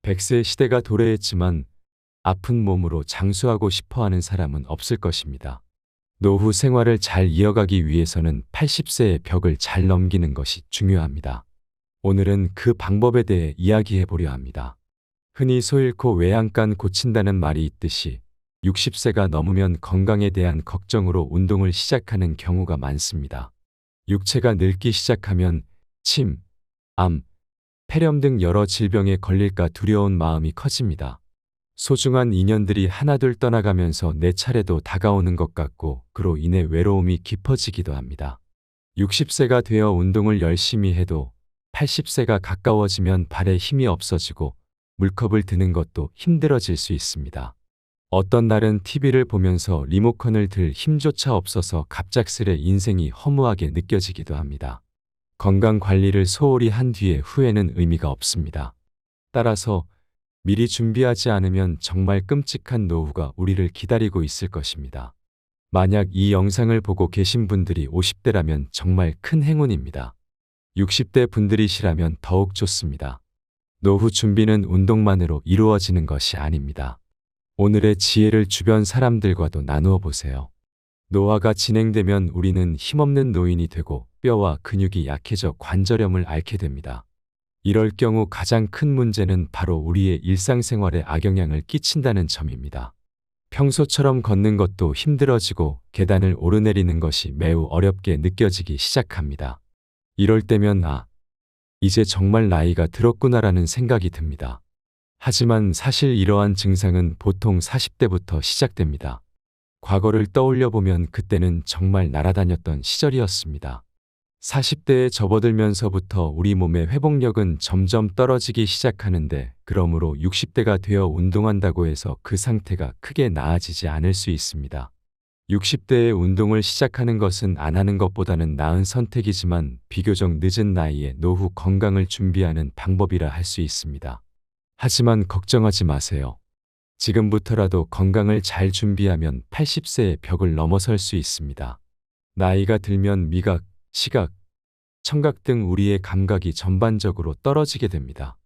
100세 시대가 도래했지만 아픈 몸으로 장수하고 싶어 하는 사람은 없을 것입니다. 노후 생활을 잘 이어가기 위해서는 80세의 벽을 잘 넘기는 것이 중요합니다. 오늘은 그 방법에 대해 이야기해 보려 합니다. 흔히 소 잃고 외양간 고친다는 말이 있듯이 60세가 넘으면 건강에 대한 걱정으로 운동을 시작하는 경우가 많습니다. 육체가 늙기 시작하면 침, 암, 폐렴 등 여러 질병에 걸릴까 두려운 마음이 커집니다. 소중한 인연들이 하나둘 떠나가면서 내 차례도 다가오는 것 같고 그로 인해 외로움이 깊어지기도 합니다. 60세가 되어 운동을 열심히 해도 80세가 가까워지면 발에 힘이 없어지고 물컵을 드는 것도 힘들어질 수 있습니다. 어떤 날은 TV를 보면서 리모컨을 들 힘조차 없어서 갑작스레 인생이 허무하게 느껴지기도 합니다. 건강 관리를 소홀히 한 뒤에 후회는 의미가 없습니다. 따라서 미리 준비하지 않으면 정말 끔찍한 노후가 우리를 기다리고 있을 것입니다. 만약 이 영상을 보고 계신 분들이 50대라면 정말 큰 행운입니다. 60대 분들이시라면 더욱 좋습니다. 노후 준비는 운동만으로 이루어지는 것이 아닙니다. 오늘의 지혜를 주변 사람들과도 나누어 보세요. 노화가 진행되면 우리는 힘없는 노인이 되고 뼈와 근육이 약해져 관절염을 앓게 됩니다. 이럴 경우 가장 큰 문제는 바로 우리의 일상생활에 악영향을 끼친다는 점입니다. 평소처럼 걷는 것도 힘들어지고 계단을 오르내리는 것이 매우 어렵게 느껴지기 시작합니다. 이럴 때면 이제 정말 나이가 들었구나라는 생각이 듭니다. 하지만 사실 이러한 증상은 보통 40대부터 시작됩니다. 과거를 떠올려 보면 그때는 정말 날아다녔던 시절이었습니다. 40대에 접어들면서부터 우리 몸의 회복력은 점점 떨어지기 시작하는데 그러므로 60대가 되어 운동한다고 해서 그 상태가 크게 나아지지 않을 수 있습니다. 60대에 운동을 시작하는 것은 안 하는 것보다는 나은 선택이지만 비교적 늦은 나이에 노후 건강을 준비하는 방법이라 할 수 있습니다. 하지만 걱정하지 마세요. 지금부터라도 건강을 잘 준비하면 80세의 벽을 넘어설 수 있습니다. 나이가 들면 미각, 시각, 청각 등 우리의 감각이 전반적으로 떨어지게 됩니다.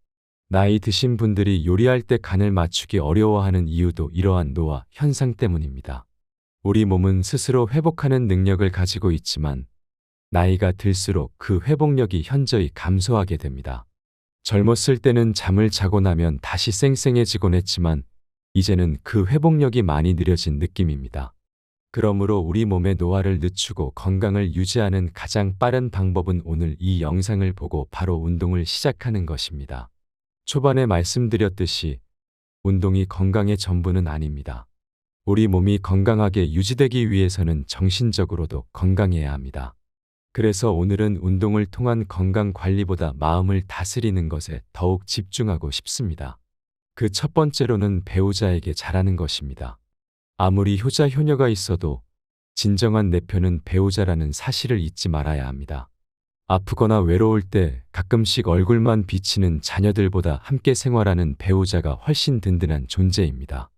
나이 드신 분들이 요리할 때 간을 맞추기 어려워하는 이유도 이러한 노화 현상 때문입니다. 우리 몸은 스스로 회복하는 능력을 가지고 있지만 나이가 들수록 그 회복력이 현저히 감소하게 됩니다. 젊었을 때는 잠을 자고 나면 다시 쌩쌩해지곤 했지만 이제는 그 회복력이 많이 느려진 느낌입니다. 그러므로 우리 몸의 노화를 늦추고 건강을 유지하는 가장 빠른 방법은 오늘 이 영상을 보고 바로 운동을 시작하는 것입니다. 초반에 말씀드렸듯이 운동이 건강의 전부는 아닙니다. 우리 몸이 건강하게 유지되기 위해서는 정신적으로도 건강해야 합니다. 그래서 오늘은 운동을 통한 건강 관리보다 마음을 다스리는 것에 더욱 집중하고 싶습니다. 그 첫 번째로는 배우자에게 잘하는 것입니다. 아무리 효자 효녀가 있어도 진정한 내 편은 배우자라는 사실을 잊지 말아야 합니다. 아프거나 외로울 때 가끔씩 얼굴만 비치는 자녀들보다 함께 생활하는 배우자가 훨씬 든든한 존재입니다.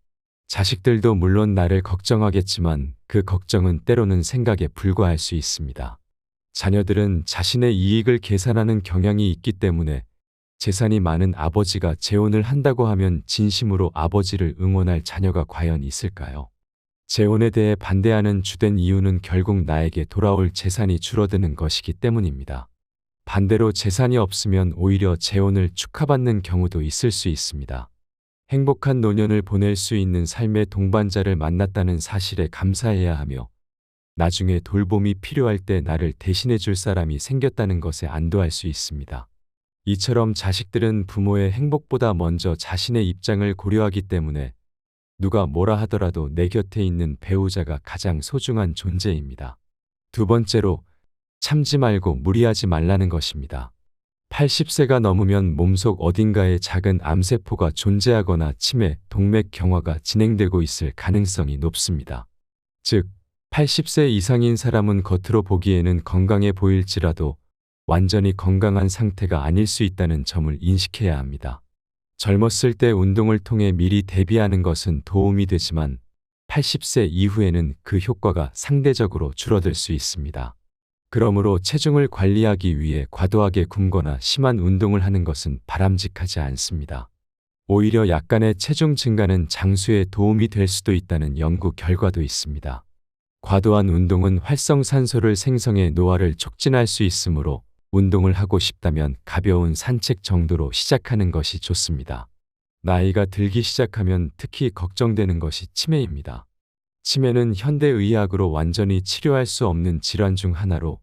자식들도 물론 나를 걱정하겠지만 그 걱정은 때로는 생각에 불과할 수 있습니다. 자녀들은 자신의 이익을 계산하는 경향이 있기 때문에 재산이 많은 아버지가 재혼을 한다고 하면 진심으로 아버지를 응원할 자녀가 과연 있을까요? 재혼에 대해 반대하는 주된 이유는 결국 나에게 돌아올 재산이 줄어드는 것이기 때문입니다. 반대로 재산이 없으면 오히려 재혼을 축하받는 경우도 있을 수 있습니다. 행복한 노년을 보낼 수 있는 삶의 동반자를 만났다는 사실에 감사해야 하며 나중에 돌봄이 필요할 때 나를 대신해 줄 사람이 생겼다는 것에 안도할 수 있습니다. 이처럼 자식들은 부모의 행복보다 먼저 자신의 입장을 고려하기 때문에 누가 뭐라 하더라도 내 곁에 있는 배우자가 가장 소중한 존재입니다. 두 번째로 참지 말고 무리하지 말라는 것입니다. 80세가 넘으면 몸속 어딘가에 작은 암세포가 존재하거나 치매, 동맥 경화가 진행되고 있을 가능성이 높습니다. 즉, 80세 이상인 사람은 겉으로 보기에는 건강해 보일지라도 완전히 건강한 상태가 아닐 수 있다는 점을 인식해야 합니다. 젊었을 때 운동을 통해 미리 대비하는 것은 도움이 되지만 80세 이후에는 그 효과가 상대적으로 줄어들 수 있습니다. 그러므로 체중을 관리하기 위해 과도하게 굶거나 심한 운동을 하는 것은 바람직하지 않습니다. 오히려 약간의 체중 증가는 장수에 도움이 될 수도 있다는 연구 결과도 있습니다. 과도한 운동은 활성산소를 생성해 노화를 촉진할 수 있으므로 운동을 하고 싶다면 가벼운 산책 정도로 시작하는 것이 좋습니다. 나이가 들기 시작하면 특히 걱정되는 것이 치매입니다. 치매는 현대의학으로 완전히 치료할 수 없는 질환 중 하나로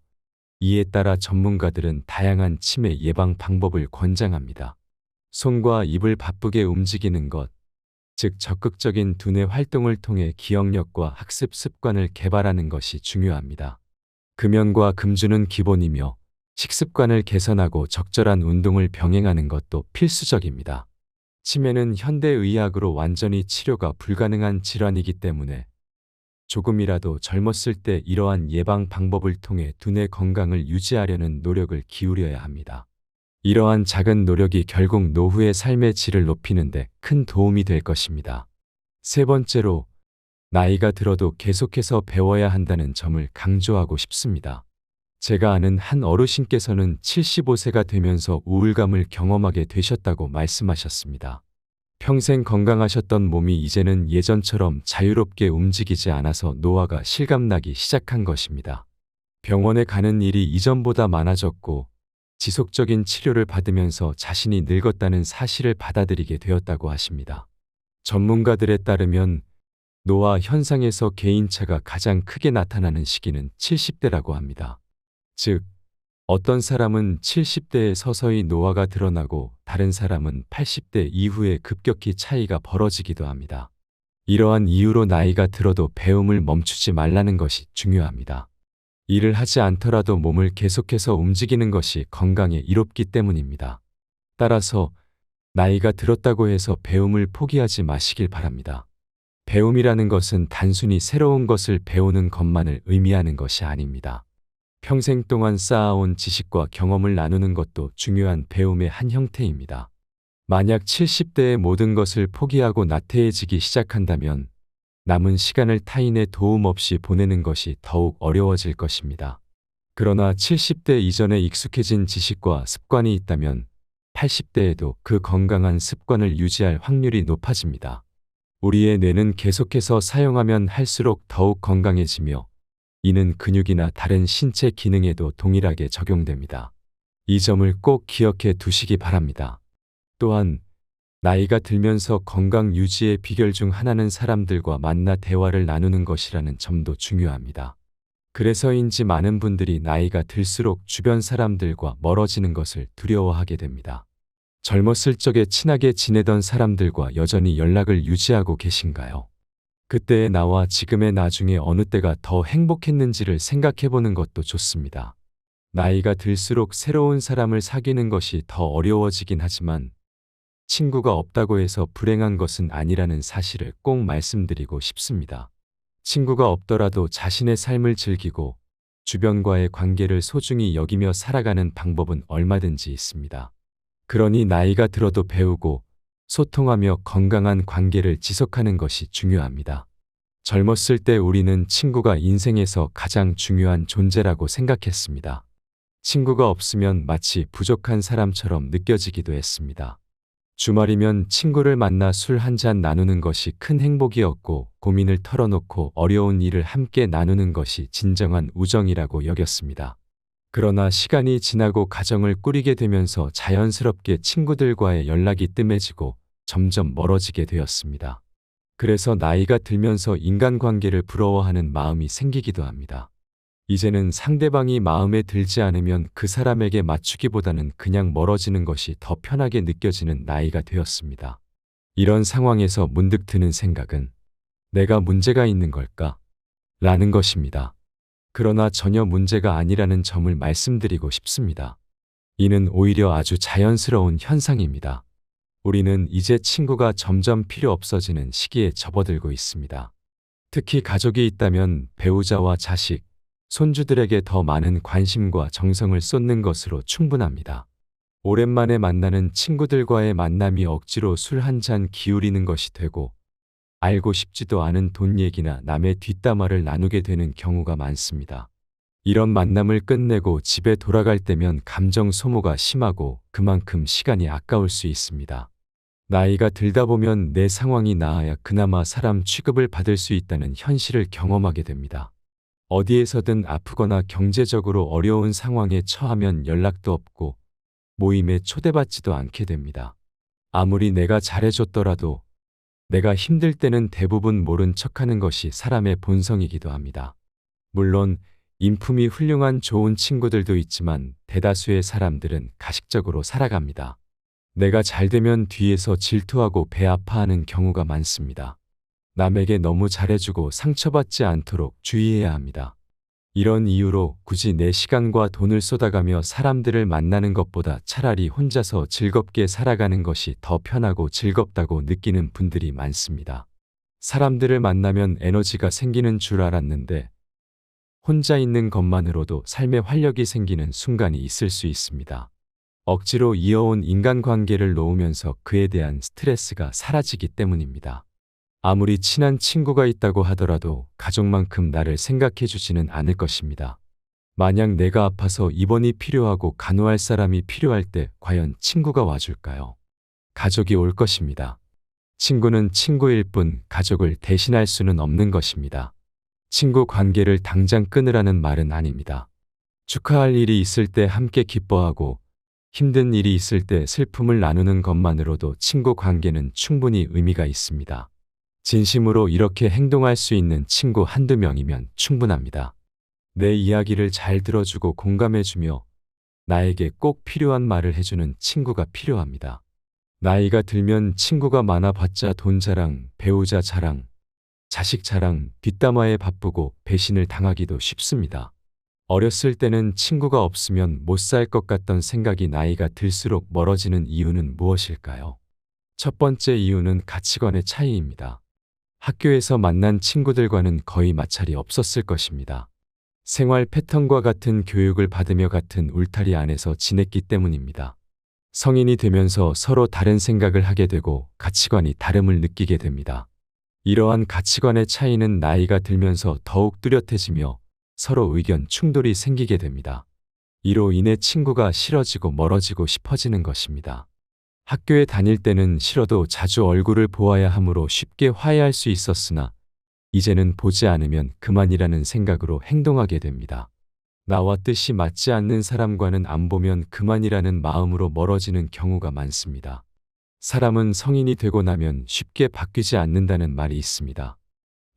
이에 따라 전문가들은 다양한 치매 예방 방법을 권장합니다. 손과 입을 바쁘게 움직이는 것, 즉 적극적인 두뇌 활동을 통해 기억력과 학습 습관을 개발하는 것이 중요합니다. 금연과 금주는 기본이며 식습관을 개선하고 적절한 운동을 병행하는 것도 필수적입니다. 치매는 현대의학으로 완전히 치료가 불가능한 질환이기 때문에 조금이라도 젊었을 때 이러한 예방 방법을 통해 두뇌 건강을 유지하려는 노력을 기울여야 합니다. 이러한 작은 노력이 결국 노후의 삶의 질을 높이는 데 큰 도움이 될 것입니다. 세 번째로, 나이가 들어도 계속해서 배워야 한다는 점을 강조하고 싶습니다. 제가 아는 한 어르신께서는 75세가 되면서 우울감을 경험하게 되셨다고 말씀하셨습니다. 평생 건강하셨던 몸이 이제는 예전처럼 자유롭게 움직이지 않아서 노화가 실감나기 시작한 것입니다. 병원에 가는 일이 이전보다 많아졌고 지속적인 치료를 받으면서 자신이 늙었다는 사실을 받아들이게 되었다고 하십니다. 전문가들에 따르면 노화 현상에서 개인차가 가장 크게 나타나는 시기는 70대라고 합니다. 즉, 어떤 사람은 70대에 서서히 노화가 드러나고 다른 사람은 80대 이후에 급격히 차이가 벌어지기도 합니다. 이러한 이유로 나이가 들어도 배움을 멈추지 말라는 것이 중요합니다. 일을 하지 않더라도 몸을 계속해서 움직이는 것이 건강에 이롭기 때문입니다. 따라서 나이가 들었다고 해서 배움을 포기하지 마시길 바랍니다. 배움이라는 것은 단순히 새로운 것을 배우는 것만을 의미하는 것이 아닙니다. 평생 동안 쌓아온 지식과 경험을 나누는 것도 중요한 배움의 한 형태입니다. 만약 70대의 모든 것을 포기하고 나태해지기 시작한다면 남은 시간을 타인의 도움 없이 보내는 것이 더욱 어려워질 것입니다. 그러나 70대 이전에 익숙해진 지식과 습관이 있다면 80대에도 그 건강한 습관을 유지할 확률이 높아집니다. 우리의 뇌는 계속해서 사용하면 할수록 더욱 건강해지며 이는 근육이나 다른 신체 기능에도 동일하게 적용됩니다. 이 점을 꼭 기억해 두시기 바랍니다. 또한 나이가 들면서 건강 유지의 비결 중 하나는 사람들과 만나 대화를 나누는 것이라는 점도 중요합니다. 그래서인지 많은 분들이 나이가 들수록 주변 사람들과 멀어지는 것을 두려워하게 됩니다. 젊었을 적에 친하게 지내던 사람들과 여전히 연락을 유지하고 계신가요? 그때의 나와 지금의 나 중에 어느 때가 더 행복했는지를 생각해보는 것도 좋습니다. 나이가 들수록 새로운 사람을 사귀는 것이 더 어려워지긴 하지만 친구가 없다고 해서 불행한 것은 아니라는 사실을 꼭 말씀드리고 싶습니다. 친구가 없더라도 자신의 삶을 즐기고 주변과의 관계를 소중히 여기며 살아가는 방법은 얼마든지 있습니다. 그러니 나이가 들어도 배우고 소통하며 건강한 관계를 지속하는 것이 중요합니다. 젊었을 때 우리는 친구가 인생에서 가장 중요한 존재라고 생각했습니다. 친구가 없으면 마치 부족한 사람처럼 느껴지기도 했습니다. 주말이면 친구를 만나 술 한 잔 나누는 것이 큰 행복이었고 고민을 털어놓고 어려운 일을 함께 나누는 것이 진정한 우정이라고 여겼습니다. 그러나 시간이 지나고 가정을 꾸리게 되면서 자연스럽게 친구들과의 연락이 뜸해지고 점점 멀어지게 되었습니다. 그래서 나이가 들면서 인간관계를 부러워하는 마음이 생기기도 합니다. 이제는 상대방이 마음에 들지 않으면 그 사람에게 맞추기보다는 그냥 멀어지는 것이 더 편하게 느껴지는 나이가 되었습니다. 이런 상황에서 문득 드는 생각은 내가 문제가 있는 걸까? 라는 것입니다. 그러나 전혀 문제가 아니라는 점을 말씀드리고 싶습니다. 이는 오히려 아주 자연스러운 현상입니다. 우리는 이제 친구가 점점 필요 없어지는 시기에 접어들고 있습니다. 특히 가족이 있다면 배우자와 자식, 손주들에게 더 많은 관심과 정성을 쏟는 것으로 충분합니다. 오랜만에 만나는 친구들과의 만남이 억지로 술 한 잔 기울이는 것이 되고 알고 싶지도 않은 돈 얘기나 남의 뒷담화를 나누게 되는 경우가 많습니다. 이런 만남을 끝내고 집에 돌아갈 때면 감정 소모가 심하고 그만큼 시간이 아까울 수 있습니다. 나이가 들다 보면 내 상황이 나아야 그나마 사람 취급을 받을 수 있다는 현실을 경험하게 됩니다. 어디에서든 아프거나 경제적으로 어려운 상황에 처하면 연락도 없고 모임에 초대받지도 않게 됩니다. 아무리 내가 잘해줬더라도 내가 힘들 때는 대부분 모른 척하는 것이 사람의 본성이기도 합니다. 물론 인품이 훌륭한 좋은 친구들도 있지만 대다수의 사람들은 가식적으로 살아갑니다. 내가 잘 되면 뒤에서 질투하고 배 아파하는 경우가 많습니다. 남에게 너무 잘해주고 상처받지 않도록 주의해야 합니다. 이런 이유로 굳이 내 시간과 돈을 쏟아가며 사람들을 만나는 것보다 차라리 혼자서 즐겁게 살아가는 것이 더 편하고 즐겁다고 느끼는 분들이 많습니다. 사람들을 만나면 에너지가 생기는 줄 알았는데 혼자 있는 것만으로도 삶의 활력이 생기는 순간이 있을 수 있습니다. 억지로 이어온 인간관계를 놓으면서 그에 대한 스트레스가 사라지기 때문입니다. 아무리 친한 친구가 있다고 하더라도 가족만큼 나를 생각해 주지는 않을 것입니다. 만약 내가 아파서 입원이 필요하고 간호할 사람이 필요할 때 과연 친구가 와줄까요? 가족이 올 것입니다. 친구는 친구일 뿐 가족을 대신할 수는 없는 것입니다. 친구 관계를 당장 끊으라는 말은 아닙니다. 축하할 일이 있을 때 함께 기뻐하고 힘든 일이 있을 때 슬픔을 나누는 것만으로도 친구 관계는 충분히 의미가 있습니다. 진심으로 이렇게 행동할 수 있는 친구 한두 명이면 충분합니다. 내 이야기를 잘 들어주고 공감해주며 나에게 꼭 필요한 말을 해주는 친구가 필요합니다. 나이가 들면 친구가 많아봤자 돈 자랑, 배우자 자랑, 자식 자랑, 뒷담화에 바쁘고 배신을 당하기도 쉽습니다. 어렸을 때는 친구가 없으면 못 살 것 같던 생각이 나이가 들수록 멀어지는 이유는 무엇일까요? 첫 번째 이유는 가치관의 차이입니다. 학교에서 만난 친구들과는 거의 마찰이 없었을 것입니다. 생활 패턴과 같은 교육을 받으며 같은 울타리 안에서 지냈기 때문입니다. 성인이 되면서 서로 다른 생각을 하게 되고 가치관이 다름을 느끼게 됩니다. 이러한 가치관의 차이는 나이가 들면서 더욱 뚜렷해지며 서로 의견 충돌이 생기게 됩니다. 이로 인해 친구가 싫어지고 멀어지고 싶어지는 것입니다. 학교에 다닐 때는 싫어도 자주 얼굴을 보아야 하므로 쉽게 화해할 수 있었으나 이제는 보지 않으면 그만이라는 생각으로 행동하게 됩니다. 나와 뜻이 맞지 않는 사람과는 안 보면 그만이라는 마음으로 멀어지는 경우가 많습니다. 사람은 성인이 되고 나면 쉽게 바뀌지 않는다는 말이 있습니다.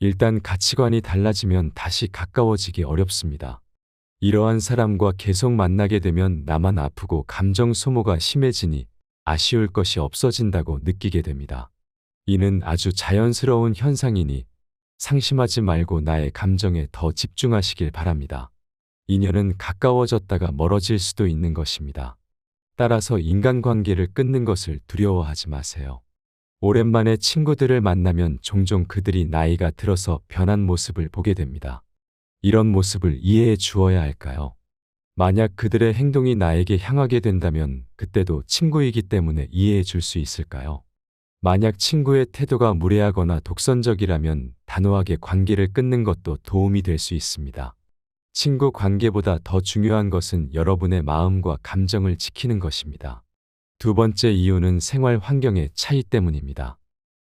일단 가치관이 달라지면 다시 가까워지기 어렵습니다. 이러한 사람과 계속 만나게 되면 나만 아프고 감정 소모가 심해지니 아쉬울 것이 없어진다고 느끼게 됩니다. 이는 아주 자연스러운 현상이니 상심하지 말고 나의 감정에 더 집중하시길 바랍니다. 인연은 가까워졌다가 멀어질 수도 있는 것입니다. 따라서 인간관계를 끊는 것을 두려워하지 마세요. 오랜만에 친구들을 만나면 종종 그들이 나이가 들어서 변한 모습을 보게 됩니다. 이런 모습을 이해해 주어야 할까요? 만약 그들의 행동이 나에게 향하게 된다면 그때도 친구이기 때문에 이해해 줄 수 있을까요? 만약 친구의 태도가 무례하거나 독선적이라면 단호하게 관계를 끊는 것도 도움이 될 수 있습니다. 친구 관계보다 더 중요한 것은 여러분의 마음과 감정을 지키는 것입니다. 두 번째 이유는 생활 환경의 차이 때문입니다.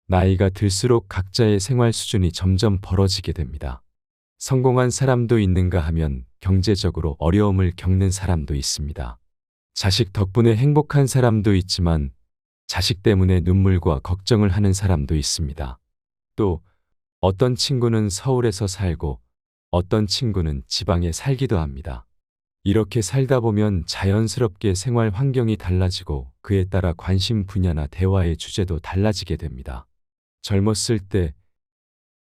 나이가 들수록 각자의 생활 수준이 점점 벌어지게 됩니다. 성공한 사람도 있는가 하면 경제적으로 어려움을 겪는 사람도 있습니다. 자식 덕분에 행복한 사람도 있지만 자식 때문에 눈물과 걱정을 하는 사람도 있습니다. 또 어떤 친구는 서울에서 살고 어떤 친구는 지방에 살기도 합니다. 이렇게 살다 보면 자연스럽게 생활 환경이 달라지고 그에 따라 관심 분야나 대화의 주제도 달라지게 됩니다. 젊었을 때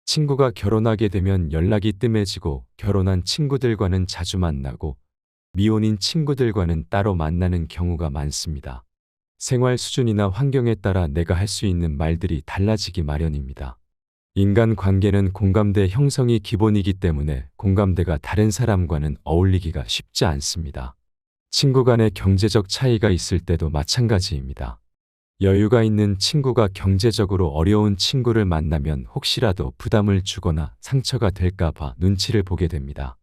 친구가 결혼하게 되면 연락이 뜸해지고 결혼한 친구들과는 자주 만나고 미혼인 친구들과는 따로 만나는 경우가 많습니다. 생활 수준이나 환경에 따라 내가 할 수 있는 말들이 달라지기 마련입니다. 인간 관계는 공감대 형성이 기본이기 때문에 공감대가 다른 사람과는 어울리기가 쉽지 않습니다. 친구 간의 경제적 차이가 있을 때도 마찬가지입니다. 여유가 있는 친구가 경제적으로 어려운 친구를 만나면 혹시라도 부담을 주거나 상처가 될까 봐 눈치를 보게 됩니다.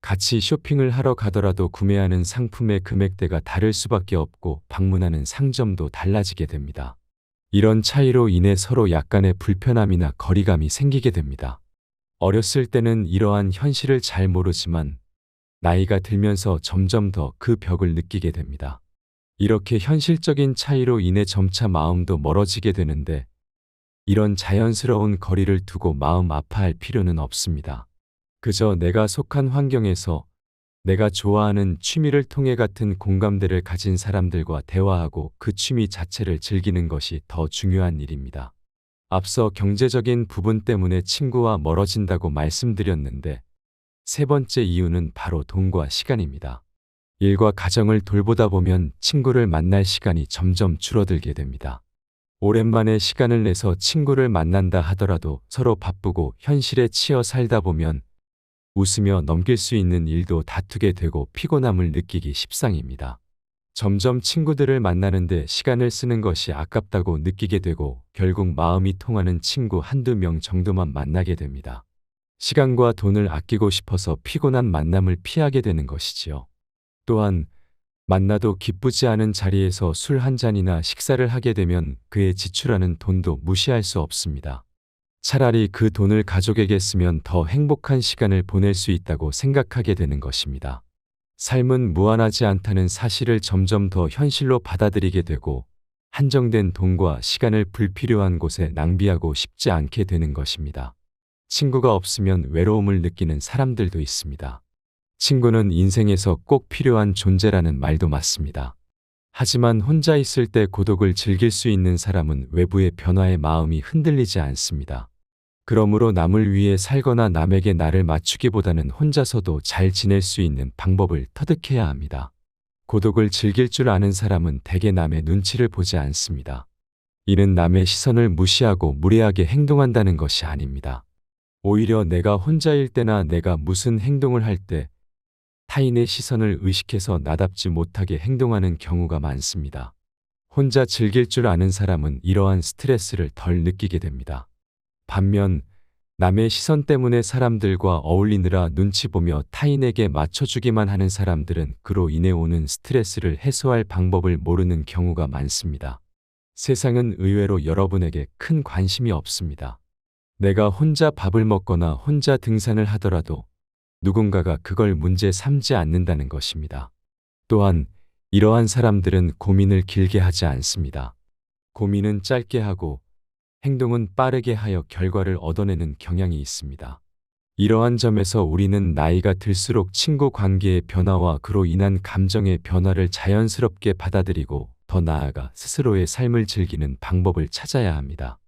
같이 쇼핑을 하러 가더라도 구매하는 상품의 금액대가 다를 수밖에 없고 방문하는 상점도 달라지게 됩니다. 이런 차이로 인해 서로 약간의 불편함이나 거리감이 생기게 됩니다. 어렸을 때는 이러한 현실을 잘 모르지만 나이가 들면서 점점 더 그 벽을 느끼게 됩니다. 이렇게 현실적인 차이로 인해 점차 마음도 멀어지게 되는데 이런 자연스러운 거리를 두고 마음 아파할 필요는 없습니다. 그저 내가 속한 환경에서 내가 좋아하는 취미를 통해 같은 공감대를 가진 사람들과 대화하고 그 취미 자체를 즐기는 것이 더 중요한 일입니다. 앞서 경제적인 부분 때문에 친구와 멀어진다고 말씀드렸는데 세 번째 이유는 바로 돈과 시간입니다. 일과 가정을 돌보다 보면 친구를 만날 시간이 점점 줄어들게 됩니다. 오랜만에 시간을 내서 친구를 만난다 하더라도 서로 바쁘고 현실에 치여 살다 보면 웃으며 넘길 수 있는 일도 다투게 되고 피곤함을 느끼기 십상입니다. 점점 친구들을 만나는데 시간을 쓰는 것이 아깝다고 느끼게 되고 결국 마음이 통하는 친구 한두 명 정도만 만나게 됩니다. 시간과 돈을 아끼고 싶어서 피곤한 만남을 피하게 되는 것이지요. 또한 만나도 기쁘지 않은 자리에서 술 한 잔이나 식사를 하게 되면 그에 지출하는 돈도 무시할 수 없습니다. 차라리 그 돈을 가족에게 쓰면 더 행복한 시간을 보낼 수 있다고 생각하게 되는 것입니다. 삶은 무한하지 않다는 사실을 점점 더 현실로 받아들이게 되고 한정된 돈과 시간을 불필요한 곳에 낭비하고 싶지 않게 되는 것입니다. 친구가 없으면 외로움을 느끼는 사람들도 있습니다. 친구는 인생에서 꼭 필요한 존재라는 말도 맞습니다. 하지만 혼자 있을 때 고독을 즐길 수 있는 사람은 외부의 변화에 마음이 흔들리지 않습니다. 그러므로 남을 위해 살거나 남에게 나를 맞추기보다는 혼자서도 잘 지낼 수 있는 방법을 터득해야 합니다. 고독을 즐길 줄 아는 사람은 대개 남의 눈치를 보지 않습니다. 이는 남의 시선을 무시하고 무례하게 행동한다는 것이 아닙니다. 오히려 내가 혼자일 때나 내가 무슨 행동을 할 때 타인의 시선을 의식해서 나답지 못하게 행동하는 경우가 많습니다. 혼자 즐길 줄 아는 사람은 이러한 스트레스를 덜 느끼게 됩니다. 반면 남의 시선 때문에 사람들과 어울리느라 눈치 보며 타인에게 맞춰주기만 하는 사람들은 그로 인해 오는 스트레스를 해소할 방법을 모르는 경우가 많습니다. 세상은 의외로 여러분에게 큰 관심이 없습니다. 내가 혼자 밥을 먹거나 혼자 등산을 하더라도 누군가가 그걸 문제 삼지 않는다는 것입니다. 또한 이러한 사람들은 고민을 길게 하지 않습니다. 고민은 짧게 하고 행동은 빠르게 하여 결과를 얻어내는 경향이 있습니다. 이러한 점에서 우리는 나이가 들수록 친구 관계의 변화와 그로 인한 감정의 변화를 자연스럽게 받아들이고 더 나아가 스스로의 삶을 즐기는 방법을 찾아야 합니다.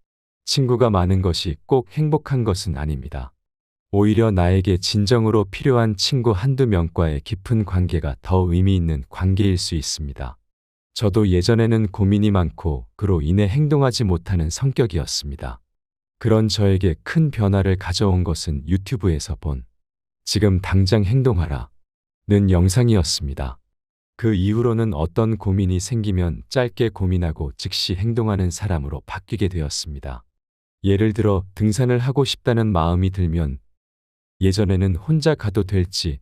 친구가 많은 것이 꼭 행복한 것은 아닙니다. 오히려 나에게 진정으로 필요한 친구 한두 명과의 깊은 관계가 더 의미 있는 관계일 수 있습니다. 저도 예전에는 고민이 많고 그로 인해 행동하지 못하는 성격이었습니다. 그런 저에게 큰 변화를 가져온 것은 유튜브에서 본 지금 당장 행동하라 는 영상이었습니다. 그 이후로는 어떤 고민이 생기면 짧게 고민하고 즉시 행동하는 사람으로 바뀌게 되었습니다. 예를 들어 등산을 하고 싶다는 마음이 들면 예전에는 혼자 가도 될지,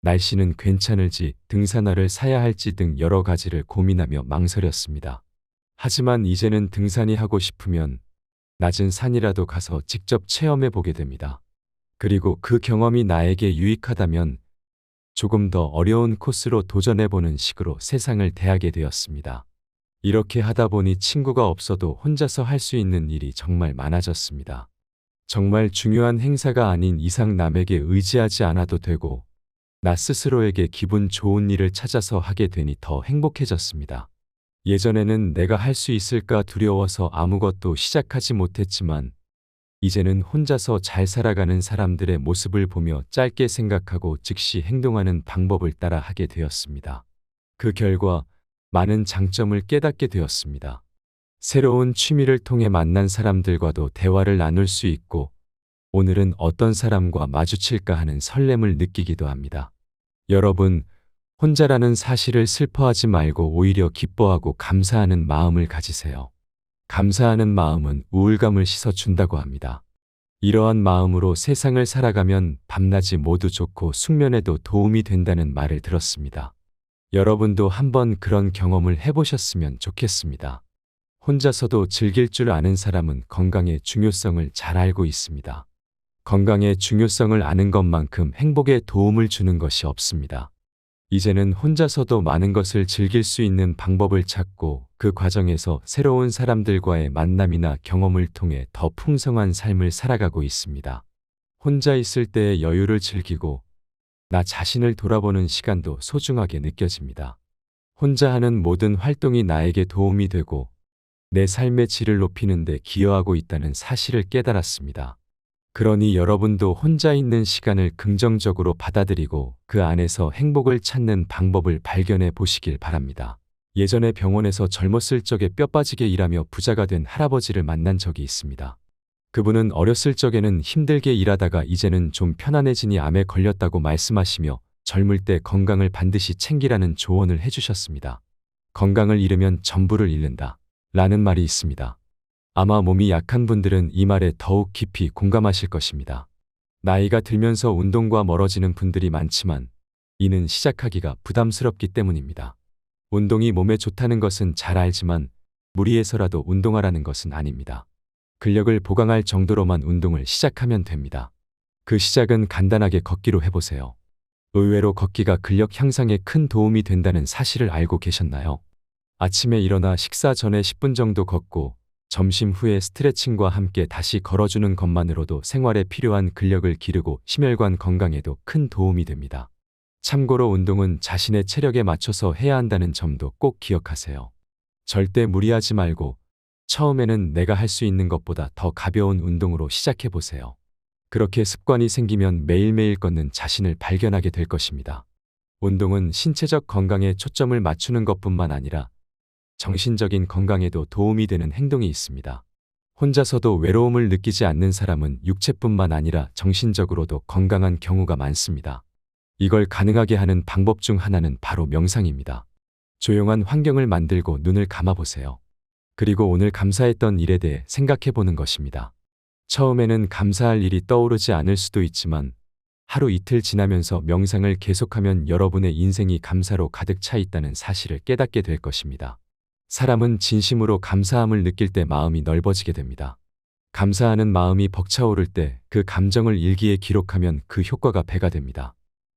날씨는 괜찮을지, 등산화를 사야 할지 등 여러 가지를 고민하며 망설였습니다. 하지만 이제는 등산이 하고 싶으면 낮은 산이라도 가서 직접 체험해 보게 됩니다. 그리고 그 경험이 나에게 유익하다면 조금 더 어려운 코스로 도전해 보는 식으로 세상을 대하게 되었습니다. 이렇게 하다 보니 친구가 없어도 혼자서 할 수 있는 일이 정말 많아졌습니다. 정말 중요한 행사가 아닌 이상 남에게 의지하지 않아도 되고 나 스스로에게 기분 좋은 일을 찾아서 하게 되니 더 행복해졌습니다. 예전에는 내가 할 수 있을까 두려워서 아무것도 시작하지 못했지만 이제는 혼자서 잘 살아가는 사람들의 모습을 보며 짧게 생각하고 즉시 행동하는 방법을 따라 하게 되었습니다. 그 결과 많은 장점을 깨닫게 되었습니다. 새로운 취미를 통해 만난 사람들과도 대화를 나눌 수 있고 오늘은 어떤 사람과 마주칠까 하는 설렘을 느끼기도 합니다. 여러분, 혼자라는 사실을 슬퍼하지 말고 오히려 기뻐하고 감사하는 마음을 가지세요. 감사하는 마음은 우울감을 씻어준다고 합니다. 이러한 마음으로 세상을 살아가면 밤낮이 모두 좋고 숙면에도 도움이 된다는 말을 들었습니다. 여러분도 한번 그런 경험을 해보셨으면 좋겠습니다. 혼자서도 즐길 줄 아는 사람은 건강의 중요성을 잘 알고 있습니다. 건강의 중요성을 아는 것만큼 행복에 도움을 주는 것이 없습니다. 이제는 혼자서도 많은 것을 즐길 수 있는 방법을 찾고 그 과정에서 새로운 사람들과의 만남이나 경험을 통해 더 풍성한 삶을 살아가고 있습니다. 혼자 있을 때의 여유를 즐기고 나 자신을 돌아보는 시간도 소중하게 느껴집니다. 혼자 하는 모든 활동이 나에게 도움이 되고 내 삶의 질을 높이는 데 기여하고 있다는 사실을 깨달았습니다. 그러니 여러분도 혼자 있는 시간을 긍정적으로 받아들이고 그 안에서 행복을 찾는 방법을 발견해 보시길 바랍니다. 예전에 병원에서 젊었을 적에 뼈 빠지게 일하며 부자가 된 할아버지를 만난 적이 있습니다. 그분은 어렸을 적에는 힘들게 일하다가 이제는 좀 편안해지니 암에 걸렸다고 말씀하시며 젊을 때 건강을 반드시 챙기라는 조언을 해주셨습니다. 건강을 잃으면 전부를 잃는다 라는 말이 있습니다. 아마 몸이 약한 분들은 이 말에 더욱 깊이 공감하실 것입니다. 나이가 들면서 운동과 멀어지는 분들이 많지만 이는 시작하기가 부담스럽기 때문입니다. 운동이 몸에 좋다는 것은 잘 알지만 무리해서라도 운동하라는 것은 아닙니다. 근력을 보강할 정도로만 운동을 시작하면 됩니다. 그 시작은 간단하게 걷기로 해보세요. 의외로 걷기가 근력 향상에 큰 도움이 된다는 사실을 알고 계셨나요? 아침에 일어나 식사 전에 10분 정도 걷고 점심 후에 스트레칭과 함께 다시 걸어주는 것만으로도 생활에 필요한 근력을 기르고 심혈관 건강에도 큰 도움이 됩니다. 참고로 운동은 자신의 체력에 맞춰서 해야 한다는 점도 꼭 기억하세요. 절대 무리하지 말고 처음에는 내가 할 수 있는 것보다 더 가벼운 운동으로 시작해보세요. 그렇게 습관이 생기면 매일매일 걷는 자신을 발견하게 될 것입니다. 운동은 신체적 건강에 초점을 맞추는 것뿐만 아니라 정신적인 건강에도 도움이 되는 행동이 있습니다. 혼자서도 외로움을 느끼지 않는 사람은 육체뿐만 아니라 정신적으로도 건강한 경우가 많습니다. 이걸 가능하게 하는 방법 중 하나는 바로 명상입니다. 조용한 환경을 만들고 눈을 감아보세요. 그리고 오늘 감사했던 일에 대해 생각해 보는 것입니다. 처음에는 감사할 일이 떠오르지 않을 수도 있지만 하루 이틀 지나면서 명상을 계속하면 여러분의 인생이 감사로 가득 차 있다는 사실을 깨닫게 될 것입니다. 사람은 진심으로 감사함을 느낄 때 마음이 넓어지게 됩니다. 감사하는 마음이 벅차오를 때 그 감정을 일기에 기록하면 그 효과가 배가 됩니다.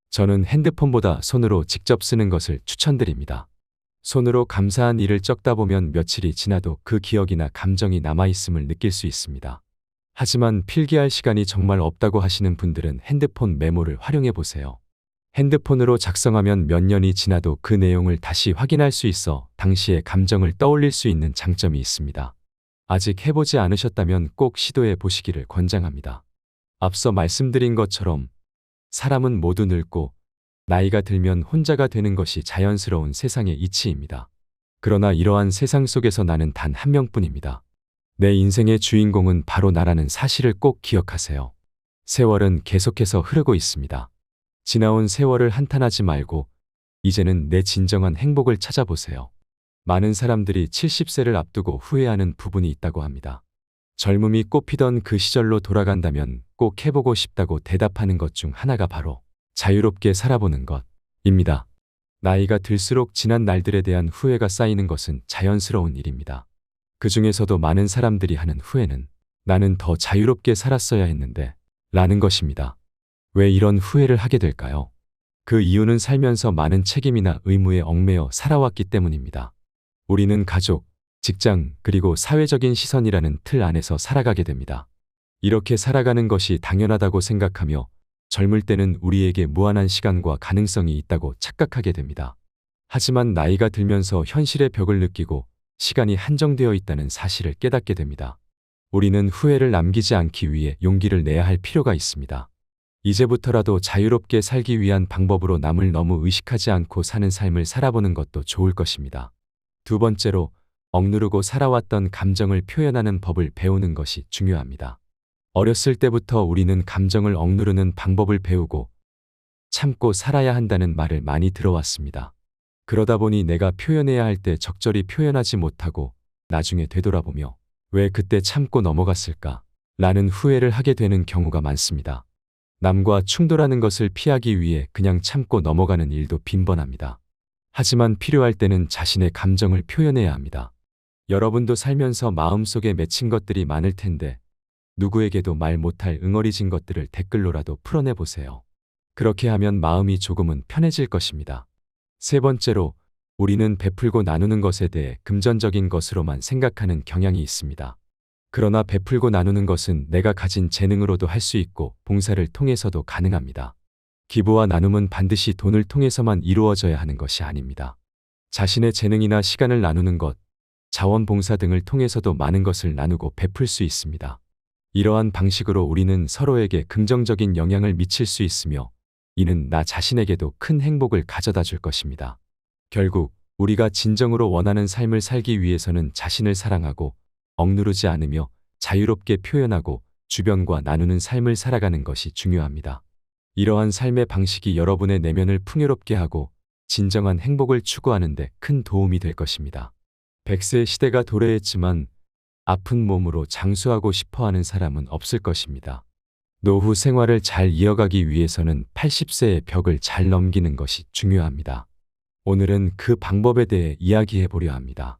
저는 핸드폰보다 손으로 직접 쓰는 것을 추천드립니다. 손으로 감사한 일을 적다 보면 며칠이 지나도 그 기억이나 감정이 남아있음을 느낄 수 있습니다. 하지만 필기할 시간이 정말 없다고 하시는 분들은 핸드폰 메모를 활용해 보세요. 핸드폰으로 작성하면 몇 년이 지나도 그 내용을 다시 확인할 수 있어 당시의 감정을 떠올릴 수 있는 장점이 있습니다. 아직 해보지 않으셨다면 꼭 시도해 보시기를 권장합니다. 앞서 말씀드린 것처럼 사람은 모두 늙고 나이가 들면 혼자가 되는 것이 자연스러운 세상의 이치입니다. 그러나 이러한 세상 속에서 나는 단 한 명뿐입니다. 내 인생의 주인공은 바로 나라는 사실을 꼭 기억하세요. 세월은 계속해서 흐르고 있습니다. 지나온 세월을 한탄하지 말고 이제는 내 진정한 행복을 찾아보세요. 많은 사람들이 70세를 앞두고 후회하는 부분이 있다고 합니다. 젊음이 꽃피던 그 시절로 돌아간다면 꼭 해보고 싶다고 대답하는 것 중 하나가 바로 자유롭게 살아보는 것입니다. 나이가 들수록 지난 날들에 대한 후회가 쌓이는 것은 자연스러운 일입니다. 그 중에서도 많은 사람들이 하는 후회는 나는 더 자유롭게 살았어야 했는데 라는 것입니다. 왜 이런 후회를 하게 될까요? 그 이유는 살면서 많은 책임이나 의무에 얽매여 살아왔기 때문입니다. 우리는 가족, 직장, 그리고 사회적인 시선이라는 틀 안에서 살아가게 됩니다. 이렇게 살아가는 것이 당연하다고 생각하며 젊을 때는 우리에게 무한한 시간과 가능성이 있다고 착각하게 됩니다. 하지만 나이가 들면서 현실의 벽을 느끼고 시간이 한정되어 있다는 사실을 깨닫게 됩니다. 우리는 후회를 남기지 않기 위해 용기를 내야 할 필요가 있습니다. 이제부터라도 자유롭게 살기 위한 방법으로 남을 너무 의식하지 않고 사는 삶을 살아보는 것도 좋을 것입니다. 두 번째로, 억누르고 살아왔던 감정을 표현하는 법을 배우는 것이 중요합니다. 어렸을 때부터 우리는 감정을 억누르는 방법을 배우고 참고 살아야 한다는 말을 많이 들어왔습니다. 그러다 보니 내가 표현해야 할 때 적절히 표현하지 못하고 나중에 되돌아보며 왜 그때 참고 넘어갔을까? 라는 후회를 하게 되는 경우가 많습니다. 남과 충돌하는 것을 피하기 위해 그냥 참고 넘어가는 일도 빈번합니다. 하지만 필요할 때는 자신의 감정을 표현해야 합니다. 여러분도 살면서 마음속에 맺힌 것들이 많을 텐데 누구에게도 말 못할 응어리진 것들을 댓글로라도 풀어내 보세요. 그렇게 하면 마음이 조금은 편해질 것입니다. 세 번째로, 우리는 베풀고 나누는 것에 대해 금전적인 것으로만 생각하는 경향이 있습니다. 그러나 베풀고 나누는 것은 내가 가진 재능으로도 할 수 있고 봉사를 통해서도 가능합니다. 기부와 나눔은 반드시 돈을 통해서만 이루어져야 하는 것이 아닙니다. 자신의 재능이나 시간을 나누는 것, 자원봉사 등을 통해서도 많은 것을 나누고 베풀 수 있습니다. 이러한 방식으로 우리는 서로에게 긍정적인 영향을 미칠 수 있으며 이는 나 자신에게도 큰 행복을 가져다 줄 것입니다. 결국 우리가 진정으로 원하는 삶을 살기 위해서는 자신을 사랑하고 억누르지 않으며 자유롭게 표현하고 주변과 나누는 삶을 살아가는 것이 중요합니다. 이러한 삶의 방식이 여러분의 내면을 풍요롭게 하고 진정한 행복을 추구하는 데 큰 도움이 될 것입니다. 100세 시대가 도래했지만 아픈 몸으로 장수하고 싶어하는 사람은 없을 것입니다. 노후 생활을 잘 이어가기 위해서는 80세의 벽을 잘 넘기는 것이 중요합니다. 오늘은 그 방법에 대해 이야기해 보려 합니다.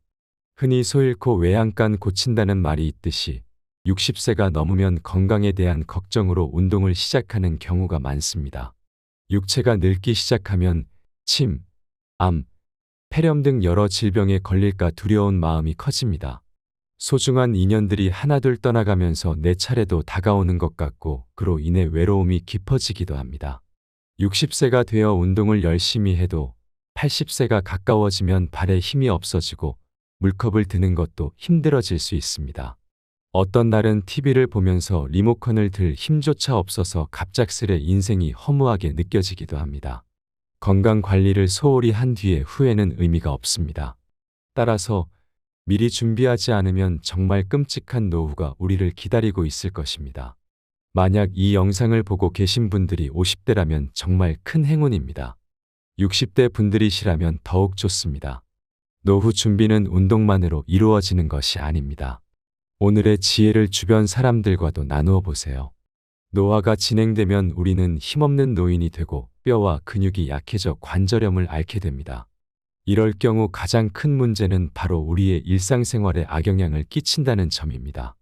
흔히 소 잃고 외양간 고친다는 말이 있듯이 60세가 넘으면 건강에 대한 걱정으로 운동을 시작하는 경우가 많습니다. 육체가 늙기 시작하면 침, 암, 폐렴 등 여러 질병에 걸릴까 두려운 마음이 커집니다. 소중한 인연들이 하나둘 떠나가면서 내 차례도 다가오는 것 같고 그로 인해 외로움이 깊어지기도 합니다. 60세가 되어 운동을 열심히 해도 80세가 가까워지면 발에 힘이 없어지고 물컵을 드는 것도 힘들어질 수 있습니다. 어떤 날은 TV를 보면서 리모컨을 들 힘조차 없어서 갑작스레 인생이 허무하게 느껴지기도 합니다. 건강 관리를 소홀히 한 뒤에 후회는 의미가 없습니다. 따라서 미리 준비하지 않으면 정말 끔찍한 노후가 우리를 기다리고 있을 것입니다. 만약 이 영상을 보고 계신 분들이 50대라면 정말 큰 행운입니다. 60대 분들이시라면 더욱 좋습니다. 노후 준비는 운동만으로 이루어지는 것이 아닙니다. 오늘의 지혜를 주변 사람들과도 나누어 보세요. 노화가 진행되면 우리는 힘없는 노인이 되고 뼈와 근육이 약해져 관절염을 앓게 됩니다. 이럴 경우 가장 큰 문제는 바로 우리의 일상생활에 악영향을 끼친다는 점입니다.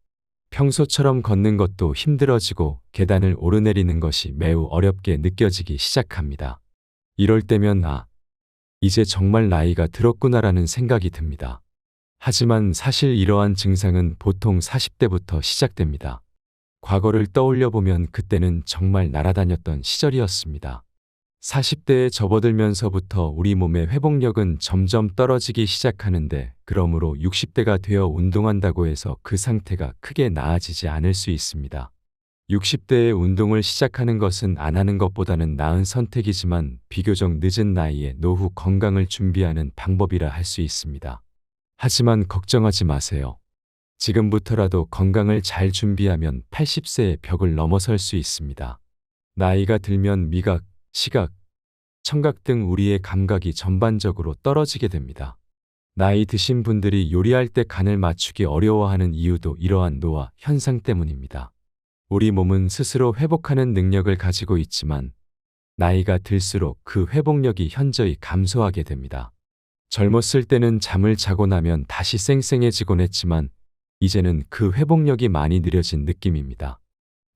평소처럼 걷는 것도 힘들어지고 계단을 오르내리는 것이 매우 어렵게 느껴지기 시작합니다. 이럴 때면 이제 정말 나이가 들었구나라는 생각이 듭니다. 하지만 사실 이러한 증상은 보통 40대부터 시작됩니다. 과거를 떠올려 보면 그때는 정말 날아다녔던 시절이었습니다. 40대에 접어들면서부터 우리 몸의 회복력은 점점 떨어지기 시작하는데 그러므로 60대가 되어 운동한다고 해서 그 상태가 크게 나아지지 않을 수 있습니다. 60대에 운동을 시작하는 것은 안 하는 것보다는 나은 선택이지만 비교적 늦은 나이에 노후 건강을 준비하는 방법이라 할 수 있습니다. 하지만 걱정하지 마세요. 지금부터라도 건강을 잘 준비하면 80세의 벽을 넘어설 수 있습니다. 나이가 들면 미각, 시각, 청각 등 우리의 감각이 전반적으로 떨어지게 됩니다. 나이 드신 분들이 요리할 때 간을 맞추기 어려워하는 이유도 이러한 노화 현상 때문입니다. 우리 몸은 스스로 회복하는 능력을 가지고 있지만 나이가 들수록 그 회복력이 현저히 감소하게 됩니다. 젊었을 때는 잠을 자고 나면 다시 쌩쌩해지곤 했지만 이제는 그 회복력이 많이 느려진 느낌입니다.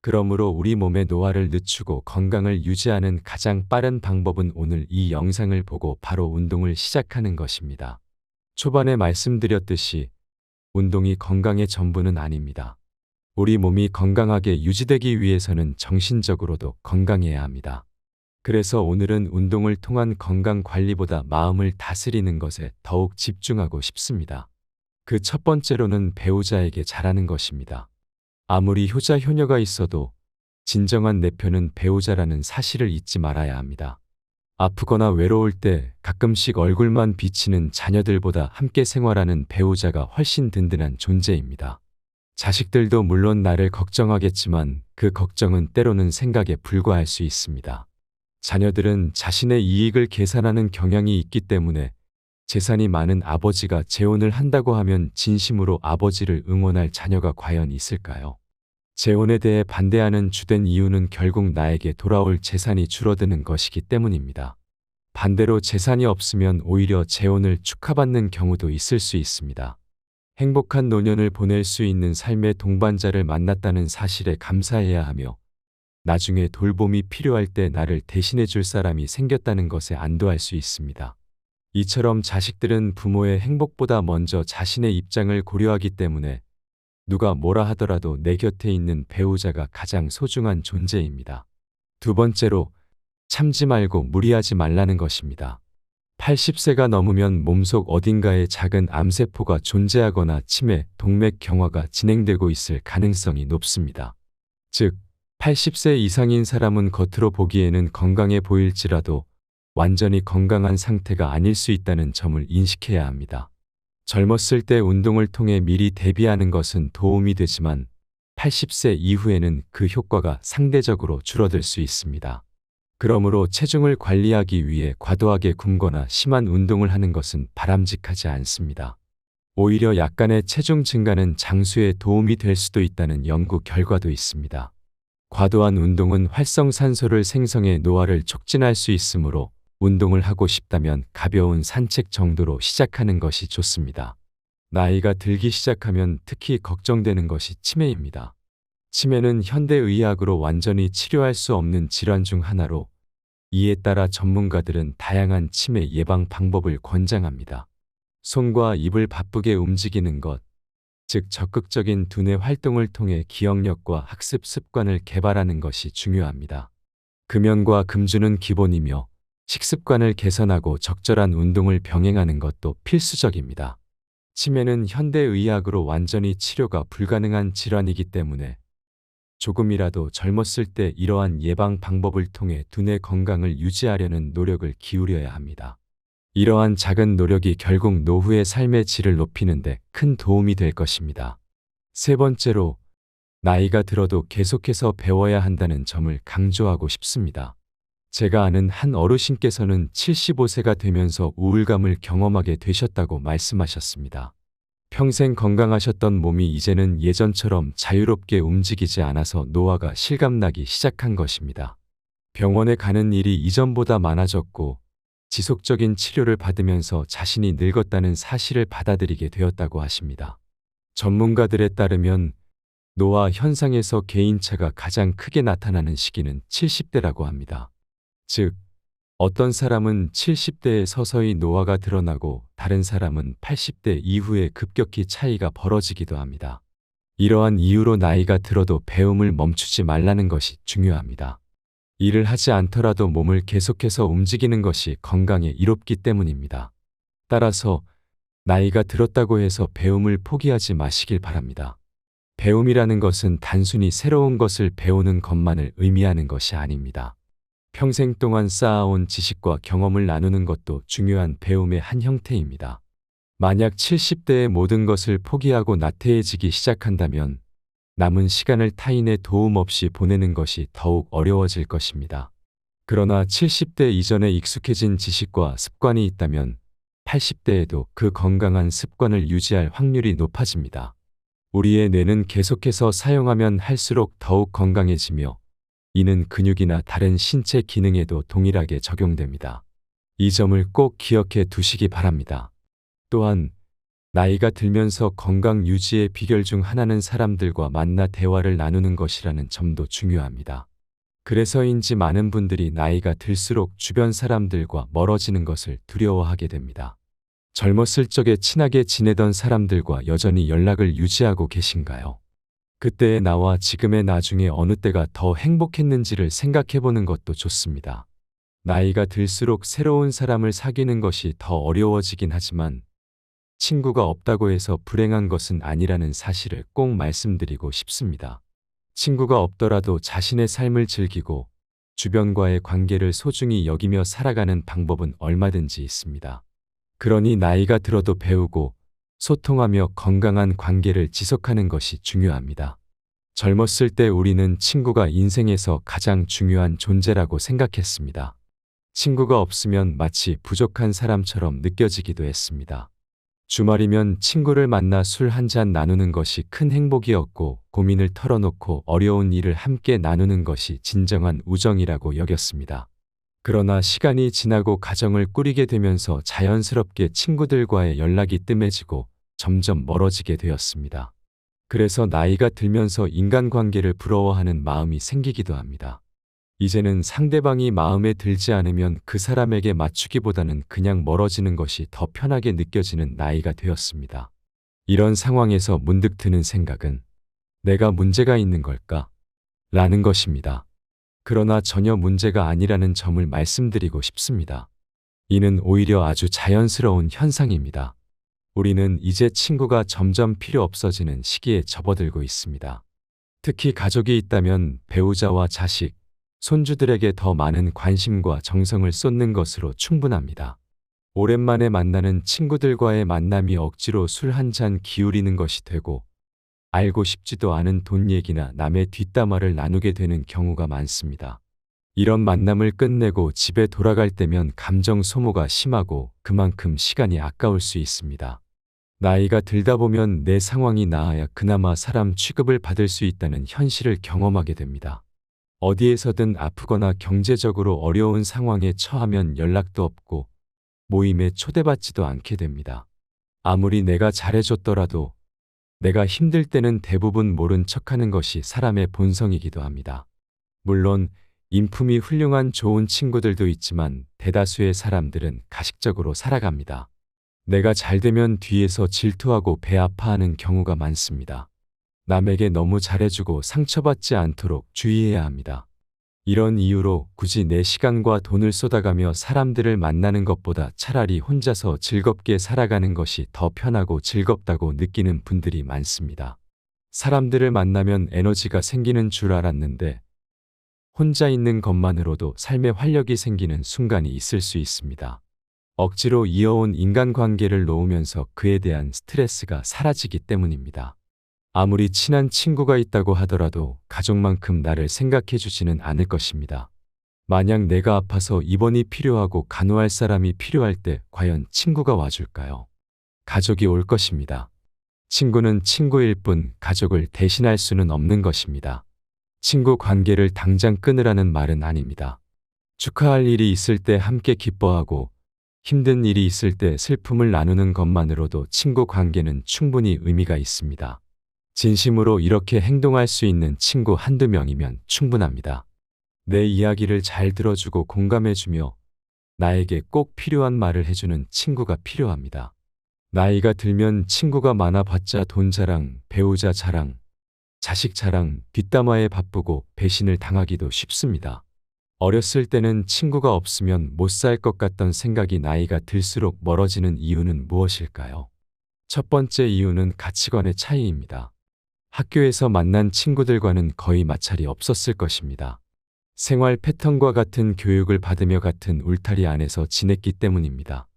그러므로 우리 몸의 노화를 늦추고 건강을 유지하는 가장 빠른 방법은 오늘 이 영상을 보고 바로 운동을 시작하는 것입니다. 초반에 말씀드렸듯이 운동이 건강의 전부는 아닙니다. 우리 몸이 건강하게 유지되기 위해서는 정신적으로도 건강해야 합니다. 그래서 오늘은 운동을 통한 건강 관리보다 마음을 다스리는 것에 더욱 집중하고 싶습니다. 그 첫 번째로는 배우자에게 잘하는 것입니다. 아무리 효자 효녀가 있어도 진정한 내 편은 배우자라는 사실을 잊지 말아야 합니다. 아프거나 외로울 때 가끔씩 얼굴만 비치는 자녀들보다 함께 생활하는 배우자가 훨씬 든든한 존재입니다. 자식들도 물론 나를 걱정하겠지만 그 걱정은 때로는 생각에 불과할 수 있습니다. 자녀들은 자신의 이익을 계산하는 경향이 있기 때문에 재산이 많은 아버지가 재혼을 한다고 하면 진심으로 아버지를 응원할 자녀가 과연 있을까요? 재혼에 대해 반대하는 주된 이유는 결국 나에게 돌아올 재산이 줄어드는 것이기 때문입니다. 반대로 재산이 없으면 오히려 재혼을 축하받는 경우도 있을 수 있습니다. 행복한 노년을 보낼 수 있는 삶의 동반자를 만났다는 사실에 감사해야 하며 나중에 돌봄이 필요할 때 나를 대신해 줄 사람이 생겼다는 것에 안도할 수 있습니다. 이처럼 자식들은 부모의 행복보다 먼저 자신의 입장을 고려하기 때문에 누가 뭐라 하더라도 내 곁에 있는 배우자가 가장 소중한 존재입니다. 두 번째로, 참지 말고 무리하지 말라는 것입니다. 80세가 넘으면 몸속 어딘가에 작은 암세포가 존재하거나 치매, 동맥 경화가 진행되고 있을 가능성이 높습니다. 즉, 80세 이상인 사람은 겉으로 보기에는 건강해 보일지라도 완전히 건강한 상태가 아닐 수 있다는 점을 인식해야 합니다. 젊었을 때 운동을 통해 미리 대비하는 것은 도움이 되지만 80세 이후에는 그 효과가 상대적으로 줄어들 수 있습니다. 그러므로 체중을 관리하기 위해 과도하게 굶거나 심한 운동을 하는 것은 바람직하지 않습니다. 오히려 약간의 체중 증가는 장수에 도움이 될 수도 있다는 연구 결과도 있습니다. 과도한 운동은 활성산소를 생성해 노화를 촉진할 수 있으므로 운동을 하고 싶다면 가벼운 산책 정도로 시작하는 것이 좋습니다. 나이가 들기 시작하면 특히 걱정되는 것이 치매입니다. 치매는 현대의학으로 완전히 치료할 수 없는 질환 중 하나로 이에 따라 전문가들은 다양한 치매 예방 방법을 권장합니다. 손과 입을 바쁘게 움직이는 것, 즉 적극적인 두뇌 활동을 통해 기억력과 학습 습관을 개발하는 것이 중요합니다. 금연과 금주는 기본이며 식습관을 개선하고 적절한 운동을 병행하는 것도 필수적입니다. 치매는 현대의학으로 완전히 치료가 불가능한 질환이기 때문에 조금이라도 젊었을 때 이러한 예방 방법을 통해 두뇌 건강을 유지하려는 노력을 기울여야 합니다. 이러한 작은 노력이 결국 노후의 삶의 질을 높이는 데 큰 도움이 될 것입니다. 세 번째로, 나이가 들어도 계속해서 배워야 한다는 점을 강조하고 싶습니다. 제가 아는 한 어르신께서는 75세가 되면서 우울감을 경험하게 되셨다고 말씀하셨습니다. 평생 건강하셨던 몸이 이제는 예전처럼 자유롭게 움직이지 않아서 노화가 실감나기 시작한 것입니다. 병원에 가는 일이 이전보다 많아졌고 지속적인 치료를 받으면서 자신이 늙었다는 사실을 받아들이게 되었다고 하십니다. 전문가들에 따르면 노화 현상에서 개인차가 가장 크게 나타나는 시기는 70대라고 합니다. 즉, 어떤 사람은 70대에 서서히 노화가 드러나고 다른 사람은 80대 이후에 급격히 차이가 벌어지기도 합니다. 이러한 이유로 나이가 들어도 배움을 멈추지 말라는 것이 중요합니다. 일을 하지 않더라도 몸을 계속해서 움직이는 것이 건강에 이롭기 때문입니다. 따라서 나이가 들었다고 해서 배움을 포기하지 마시길 바랍니다. 배움이라는 것은 단순히 새로운 것을 배우는 것만을 의미하는 것이 아닙니다. 평생 동안 쌓아온 지식과 경험을 나누는 것도 중요한 배움의 한 형태입니다. 만약 70대의 모든 것을 포기하고 나태해지기 시작한다면 남은 시간을 타인의 도움 없이 보내는 것이 더욱 어려워질 것입니다. 그러나 70대 이전에 익숙해진 지식과 습관이 있다면 80대에도 그 건강한 습관을 유지할 확률이 높아집니다. 우리의 뇌는 계속해서 사용하면 할수록 더욱 건강해지며 이는 근육이나 다른 신체 기능에도 동일하게 적용됩니다. 이 점을 꼭 기억해 두시기 바랍니다. 또한 나이가 들면서 건강 유지의 비결 중 하나는 사람들과 만나 대화를 나누는 것이라는 점도 중요합니다. 그래서인지 많은 분들이 나이가 들수록 주변 사람들과 멀어지는 것을 두려워하게 됩니다. 젊었을 적에 친하게 지내던 사람들과 여전히 연락을 유지하고 계신가요? 그때의 나와 지금의 나 중에 어느 때가 더 행복했는지를 생각해보는 것도 좋습니다. 나이가 들수록 새로운 사람을 사귀는 것이 더 어려워지긴 하지만 친구가 없다고 해서 불행한 것은 아니라는 사실을 꼭 말씀드리고 싶습니다. 친구가 없더라도 자신의 삶을 즐기고 주변과의 관계를 소중히 여기며 살아가는 방법은 얼마든지 있습니다. 그러니 나이가 들어도 배우고 소통하며 건강한 관계를 지속하는 것이 중요합니다. 젊었을 때 우리는 친구가 인생에서 가장 중요한 존재라고 생각했습니다. 친구가 없으면 마치 부족한 사람처럼 느껴지기도 했습니다. 주말이면 친구를 만나 술 한잔 나누는 것이 큰 행복이었고 고민을 털어놓고 어려운 일을 함께 나누는 것이 진정한 우정이라고 여겼습니다. 그러나 시간이 지나고 가정을 꾸리게 되면서 자연스럽게 친구들과의 연락이 뜸해지고 점점 멀어지게 되었습니다. 그래서 나이가 들면서 인간관계를 부러워하는 마음이 생기기도 합니다. 이제는 상대방이 마음에 들지 않으면 그 사람에게 맞추기보다는 그냥 멀어지는 것이 더 편하게 느껴지는 나이가 되었습니다. 이런 상황에서 문득 드는 생각은 내가 문제가 있는 걸까? 라는 것입니다. 그러나 전혀 문제가 아니라는 점을 말씀드리고 싶습니다. 이는 오히려 아주 자연스러운 현상입니다. 우리는 이제 친구가 점점 필요 없어지는 시기에 접어들고 있습니다. 특히 가족이 있다면 배우자와 자식, 손주들에게 더 많은 관심과 정성을 쏟는 것으로 충분합니다. 오랜만에 만나는 친구들과의 만남이 억지로 술 한 잔 기울이는 것이 되고 알고 싶지도 않은 돈 얘기나 남의 뒷담화를 나누게 되는 경우가 많습니다. 이런 만남을 끝내고 집에 돌아갈 때면 감정 소모가 심하고 그만큼 시간이 아까울 수 있습니다. 나이가 들다 보면 내 상황이 나아야 그나마 사람 취급을 받을 수 있다는 현실을 경험하게 됩니다. 어디에서든 아프거나 경제적으로 어려운 상황에 처하면 연락도 없고 모임에 초대받지도 않게 됩니다. 아무리 내가 잘해줬더라도 내가 힘들 때는 대부분 모른 척하는 것이 사람의 본성이기도 합니다. 물론 인품이 훌륭한 좋은 친구들도 있지만 대다수의 사람들은 가식적으로 살아갑니다. 내가 잘 되면 뒤에서 질투하고 배 아파하는 경우가 많습니다. 남에게 너무 잘해주고 상처받지 않도록 주의해야 합니다. 이런 이유로 굳이 내 시간과 돈을 쏟아가며 사람들을 만나는 것보다 차라리 혼자서 즐겁게 살아가는 것이 더 편하고 즐겁다고 느끼는 분들이 많습니다. 사람들을 만나면 에너지가 생기는 줄 알았는데 혼자 있는 것만으로도 삶에 활력이 생기는 순간이 있을 수 있습니다. 억지로 이어온 인간관계를 놓으면서 그에 대한 스트레스가 사라지기 때문입니다. 아무리 친한 친구가 있다고 하더라도 가족만큼 나를 생각해 주지는 않을 것입니다. 만약 내가 아파서 입원이 필요하고 간호할 사람이 필요할 때 과연 친구가 와줄까요? 가족이 올 것입니다. 친구는 친구일 뿐 가족을 대신할 수는 없는 것입니다. 친구 관계를 당장 끊으라는 말은 아닙니다. 축하할 일이 있을 때 함께 기뻐하고 힘든 일이 있을 때 슬픔을 나누는 것만으로도 친구 관계는 충분히 의미가 있습니다. 진심으로 이렇게 행동할 수 있는 친구 한두 명이면 충분합니다. 내 이야기를 잘 들어주고 공감해주며 나에게 꼭 필요한 말을 해주는 친구가 필요합니다. 나이가 들면 친구가 많아봤자 돈 자랑, 배우자 자랑, 자식 자랑, 뒷담화에 바쁘고 배신을 당하기도 쉽습니다. 어렸을 때는 친구가 없으면 못 살 것 같던 생각이 나이가 들수록 멀어지는 이유는 무엇일까요? 첫 번째 이유는 가치관의 차이입니다. 학교에서 만난 친구들과는 거의 마찰이 없었을 것입니다. 생활 패턴과 같은 교육을 받으며 같은 울타리 안에서 지냈기 때문입니다.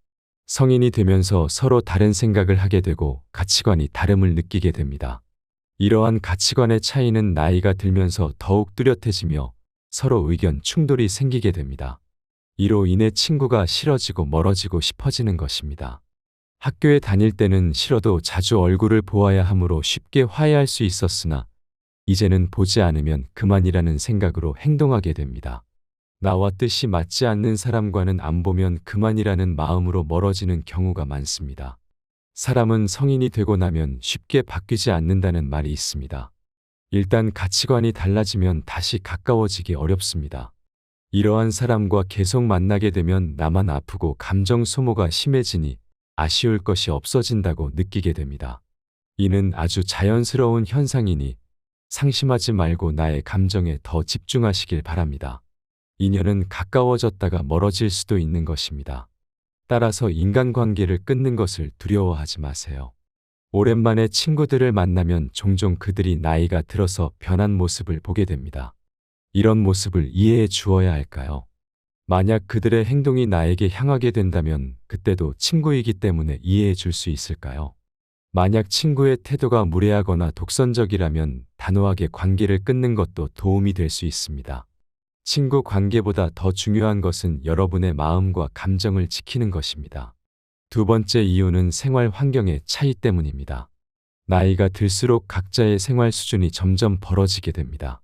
성인이 되면서 서로 다른 생각을 하게 되고 가치관이 다름을 느끼게 됩니다. 이러한 가치관의 차이는 나이가 들면서 더욱 뚜렷해지며 서로 의견 충돌이 생기게 됩니다. 이로 인해 친구가 싫어지고 멀어지고 싶어지는 것입니다. 학교에 다닐 때는 싫어도 자주 얼굴을 보아야 하므로 쉽게 화해할 수 있었으나 이제는 보지 않으면 그만이라는 생각으로 행동하게 됩니다. 나와 뜻이 맞지 않는 사람과는 안 보면 그만이라는 마음으로 멀어지는 경우가 많습니다. 사람은 성인이 되고 나면 쉽게 바뀌지 않는다는 말이 있습니다. 일단 가치관이 달라지면 다시 가까워지기 어렵습니다. 이러한 사람과 계속 만나게 되면 나만 아프고 감정 소모가 심해지니 아쉬울 것이 없어진다고 느끼게 됩니다. 이는 아주 자연스러운 현상이니 상심하지 말고 나의 감정에 더 집중하시길 바랍니다. 인연은 가까워졌다가 멀어질 수도 있는 것입니다. 따라서 인간관계를 끊는 것을 두려워하지 마세요. 오랜만에 친구들을 만나면 종종 그들이 나이가 들어서 변한 모습을 보게 됩니다. 이런 모습을 이해해 주어야 할까요? 만약 그들의 행동이 나에게 향하게 된다면 그때도 친구이기 때문에 이해해 줄 수 있을까요? 만약 친구의 태도가 무례하거나 독선적이라면 단호하게 관계를 끊는 것도 도움이 될 수 있습니다. 친구 관계보다 더 중요한 것은 여러분의 마음과 감정을 지키는 것입니다. 두 번째 이유는 생활 환경의 차이 때문입니다. 나이가 들수록 각자의 생활 수준이 점점 벌어지게 됩니다.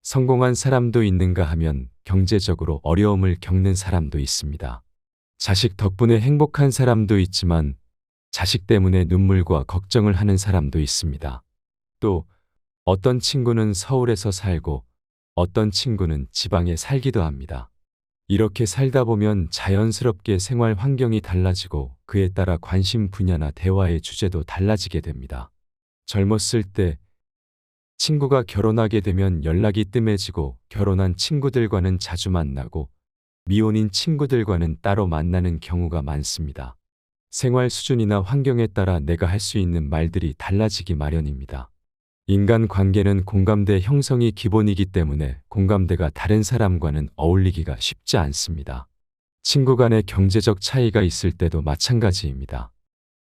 성공한 사람도 있는가 하면 경제적으로 어려움을 겪는 사람도 있습니다. 자식 덕분에 행복한 사람도 있지만 자식 때문에 눈물과 걱정을 하는 사람도 있습니다. 또 어떤 친구는 서울에서 살고 어떤 친구는 지방에 살기도 합니다. 이렇게 살다 보면 자연스럽게 생활 환경이 달라지고 그에 따라 관심 분야나 대화의 주제도 달라지게 됩니다. 젊었을 때 친구가 결혼하게 되면 연락이 뜸해지고 결혼한 친구들과는 자주 만나고 미혼인 친구들과는 따로 만나는 경우가 많습니다. 생활 수준이나 환경에 따라 내가 할 수 있는 말들이 달라지기 마련입니다. 인간 관계는 공감대 형성이 기본이기 때문에 공감대가 다른 사람과는 어울리기가 쉽지 않습니다. 친구 간의 경제적 차이가 있을 때도 마찬가지입니다.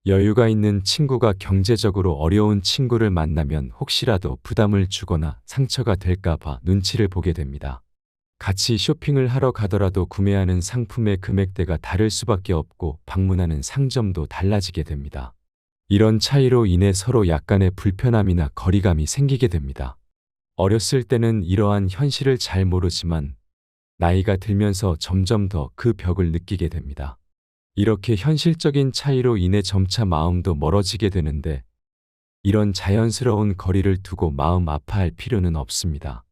여유가 있는 친구가 경제적으로 어려운 친구를 만나면 혹시라도 부담을 주거나 상처가 될까 봐 눈치를 보게 됩니다. 같이 쇼핑을 하러 가더라도 구매하는 상품의 금액대가 다를 수밖에 없고 방문하는 상점도 달라지게 됩니다. 이런 차이로 인해 서로 약간의 불편함이나 거리감이 생기게 됩니다. 어렸을 때는 이러한 현실을 잘 모르지만 나이가 들면서 점점 더 그 벽을 느끼게 됩니다. 이렇게 현실적인 차이로 인해 점차 마음도 멀어지게 되는데 이런 자연스러운 거리를 두고 마음 아파할 필요는 없습니다.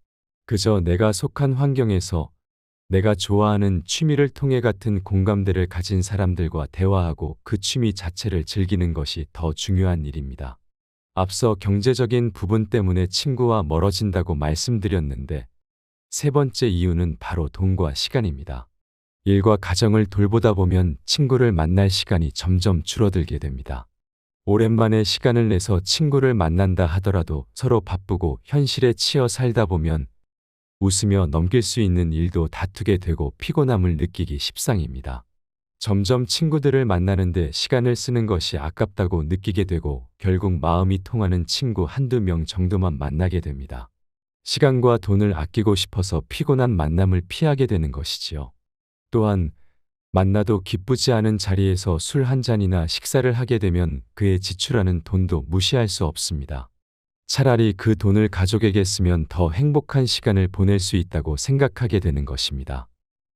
그저 내가 속한 환경에서 내가 좋아하는 취미를 통해 같은 공감대를 가진 사람들과 대화하고 그 취미 자체를 즐기는 것이 더 중요한 일입니다. 앞서 경제적인 부분 때문에 친구와 멀어진다고 말씀드렸는데 세 번째 이유는 바로 돈과 시간입니다. 일과 가정을 돌보다 보면 친구를 만날 시간이 점점 줄어들게 됩니다. 오랜만에 시간을 내서 친구를 만난다 하더라도 서로 바쁘고 현실에 치여 살다 보면 웃으며 넘길 수 있는 일도 다투게 되고 피곤함을 느끼기 십상입니다. 점점 친구들을 만나는데 시간을 쓰는 것이 아깝다고 느끼게 되고 결국 마음이 통하는 친구 한두 명 정도만 만나게 됩니다. 시간과 돈을 아끼고 싶어서 피곤한 만남을 피하게 되는 것이지요. 또한 만나도 기쁘지 않은 자리에서 술 한 잔이나 식사를 하게 되면 그에 지출하는 돈도 무시할 수 없습니다. 차라리 그 돈을 가족에게 쓰면 더 행복한 시간을 보낼 수 있다고 생각하게 되는 것입니다.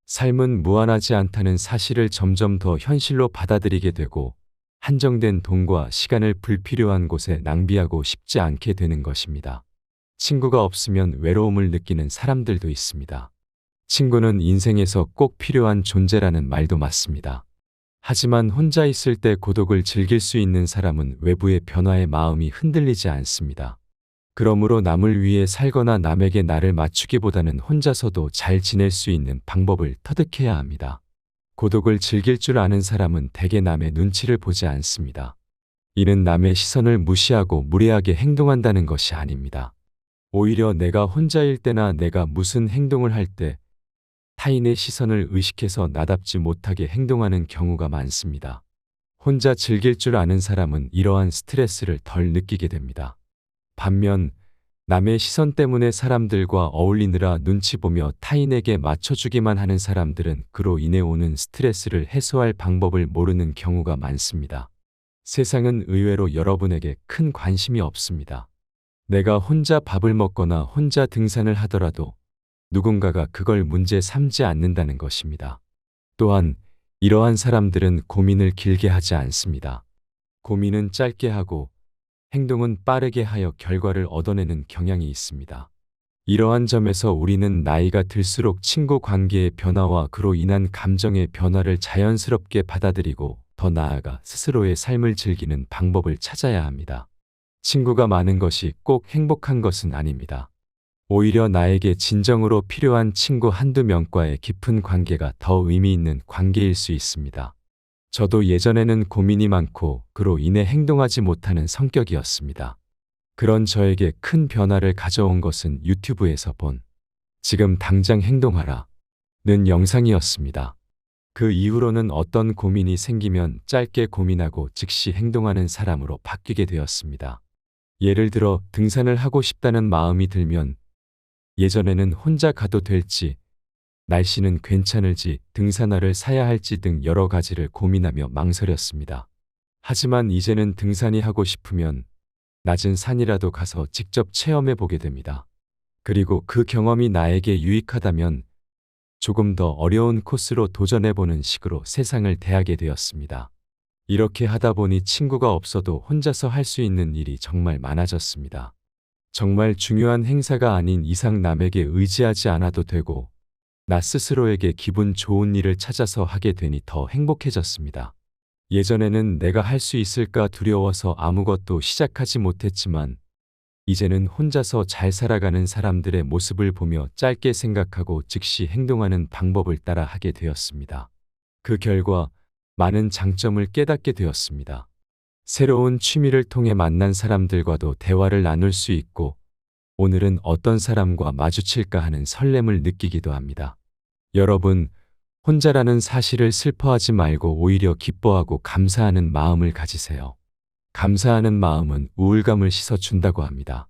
삶은 무한하지 않다는 사실을 점점 더 현실로 받아들이게 되고 한정된 돈과 시간을 불필요한 곳에 낭비하고 싶지 않게 되는 것입니다. 친구가 없으면 외로움을 느끼는 사람들도 있습니다. 친구는 인생에서 꼭 필요한 존재라는 말도 맞습니다. 하지만 혼자 있을 때 고독을 즐길 수 있는 사람은 외부의 변화에 마음이 흔들리지 않습니다. 그러므로 남을 위해 살거나 남에게 나를 맞추기보다는 혼자서도 잘 지낼 수 있는 방법을 터득해야 합니다. 고독을 즐길 줄 아는 사람은 대개 남의 눈치를 보지 않습니다. 이는 남의 시선을 무시하고 무례하게 행동한다는 것이 아닙니다. 오히려 내가 혼자일 때나 내가 무슨 행동을 할 때 타인의 시선을 의식해서 나답지 못하게 행동하는 경우가 많습니다. 혼자 즐길 줄 아는 사람은 이러한 스트레스를 덜 느끼게 됩니다. 반면 남의 시선 때문에 사람들과 어울리느라 눈치 보며 타인에게 맞춰주기만 하는 사람들은 그로 인해 오는 스트레스를 해소할 방법을 모르는 경우가 많습니다. 세상은 의외로 여러분에게 큰 관심이 없습니다. 내가 혼자 밥을 먹거나 혼자 등산을 하더라도 누군가가 그걸 문제 삼지 않는다는 것입니다. 또한 이러한 사람들은 고민을 길게 하지 않습니다. 고민은 짧게 하고 행동은 빠르게 하여 결과를 얻어내는 경향이 있습니다. 이러한 점에서 우리는 나이가 들수록 친구 관계의 변화와 그로 인한 감정의 변화를 자연스럽게 받아들이고 더 나아가 스스로의 삶을 즐기는 방법을 찾아야 합니다. 친구가 많은 것이 꼭 행복한 것은 아닙니다. 오히려 나에게 진정으로 필요한 친구 한두 명과의 깊은 관계가 더 의미 있는 관계일 수 있습니다. 저도 예전에는 고민이 많고 그로 인해 행동하지 못하는 성격이었습니다. 그런 저에게 큰 변화를 가져온 것은 유튜브에서 본 지금 당장 행동하라 는 영상이었습니다. 그 이후로는 어떤 고민이 생기면 짧게 고민하고 즉시 행동하는 사람으로 바뀌게 되었습니다. 예를 들어 등산을 하고 싶다는 마음이 들면 예전에는 혼자 가도 될지, 날씨는 괜찮을지, 등산화를 사야 할지 등 여러 가지를 고민하며 망설였습니다. 하지만 이제는 등산이 하고 싶으면 낮은 산이라도 가서 직접 체험해 보게 됩니다. 그리고 그 경험이 나에게 유익하다면 조금 더 어려운 코스로 도전해 보는 식으로 세상을 대하게 되었습니다. 이렇게 하다 보니 친구가 없어도 혼자서 할 수 있는 일이 정말 많아졌습니다. 정말 중요한 행사가 아닌 이상 남에게 의지하지 않아도 되고 나 스스로에게 기분 좋은 일을 찾아서 하게 되니 더 행복해졌습니다. 예전에는 내가 할 수 있을까 두려워서 아무것도 시작하지 못했지만 이제는 혼자서 잘 살아가는 사람들의 모습을 보며 짧게 생각하고 즉시 행동하는 방법을 따라 하게 되었습니다. 그 결과 많은 장점을 깨닫게 되었습니다. 새로운 취미를 통해 만난 사람들과도 대화를 나눌 수 있고 오늘은 어떤 사람과 마주칠까 하는 설렘을 느끼기도 합니다. 여러분, 혼자라는 사실을 슬퍼하지 말고 오히려 기뻐하고 감사하는 마음을 가지세요. 감사하는 마음은 우울감을 씻어준다고 합니다.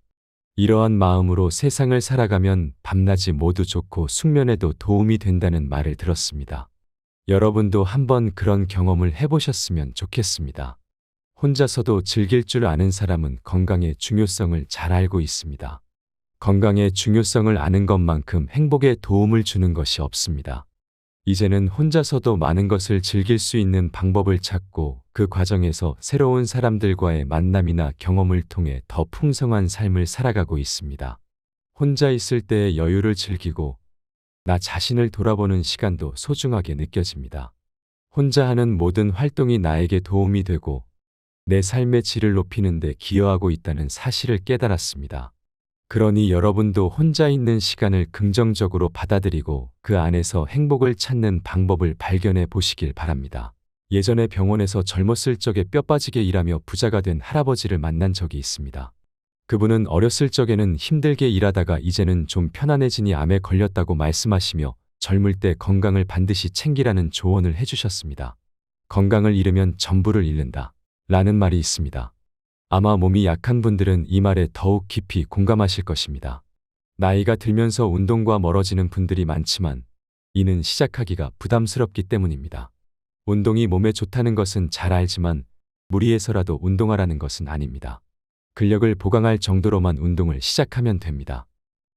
이러한 마음으로 세상을 살아가면 밤낮이 모두 좋고 숙면에도 도움이 된다는 말을 들었습니다. 여러분도 한번 그런 경험을 해보셨으면 좋겠습니다. 혼자서도 즐길 줄 아는 사람은 건강의 중요성을 잘 알고 있습니다. 건강의 중요성을 아는 것만큼 행복에 도움을 주는 것이 없습니다. 이제는 혼자서도 많은 것을 즐길 수 있는 방법을 찾고 그 과정에서 새로운 사람들과의 만남이나 경험을 통해 더 풍성한 삶을 살아가고 있습니다. 혼자 있을 때의 여유를 즐기고 나 자신을 돌아보는 시간도 소중하게 느껴집니다. 혼자 하는 모든 활동이 나에게 도움이 되고 내 삶의 질을 높이는 데 기여하고 있다는 사실을 깨달았습니다. 그러니 여러분도 혼자 있는 시간을 긍정적으로 받아들이고 그 안에서 행복을 찾는 방법을 발견해 보시길 바랍니다. 예전에 병원에서 젊었을 적에 뼈 빠지게 일하며 부자가 된 할아버지를 만난 적이 있습니다. 그분은 어렸을 적에는 힘들게 일하다가 이제는 좀 편안해지니 암에 걸렸다고 말씀하시며 젊을 때 건강을 반드시 챙기라는 조언을 해주셨습니다. 건강을 잃으면 전부를 잃는다 라는 말이 있습니다. 아마 몸이 약한 분들은 이 말에 더욱 깊이 공감하실 것입니다. 나이가 들면서 운동과 멀어지는 분들이 많지만 이는 시작하기가 부담스럽기 때문입니다. 운동이 몸에 좋다는 것은 잘 알지만 무리해서라도 운동하라는 것은 아닙니다. 근력을 보강할 정도로만 운동을 시작하면 됩니다.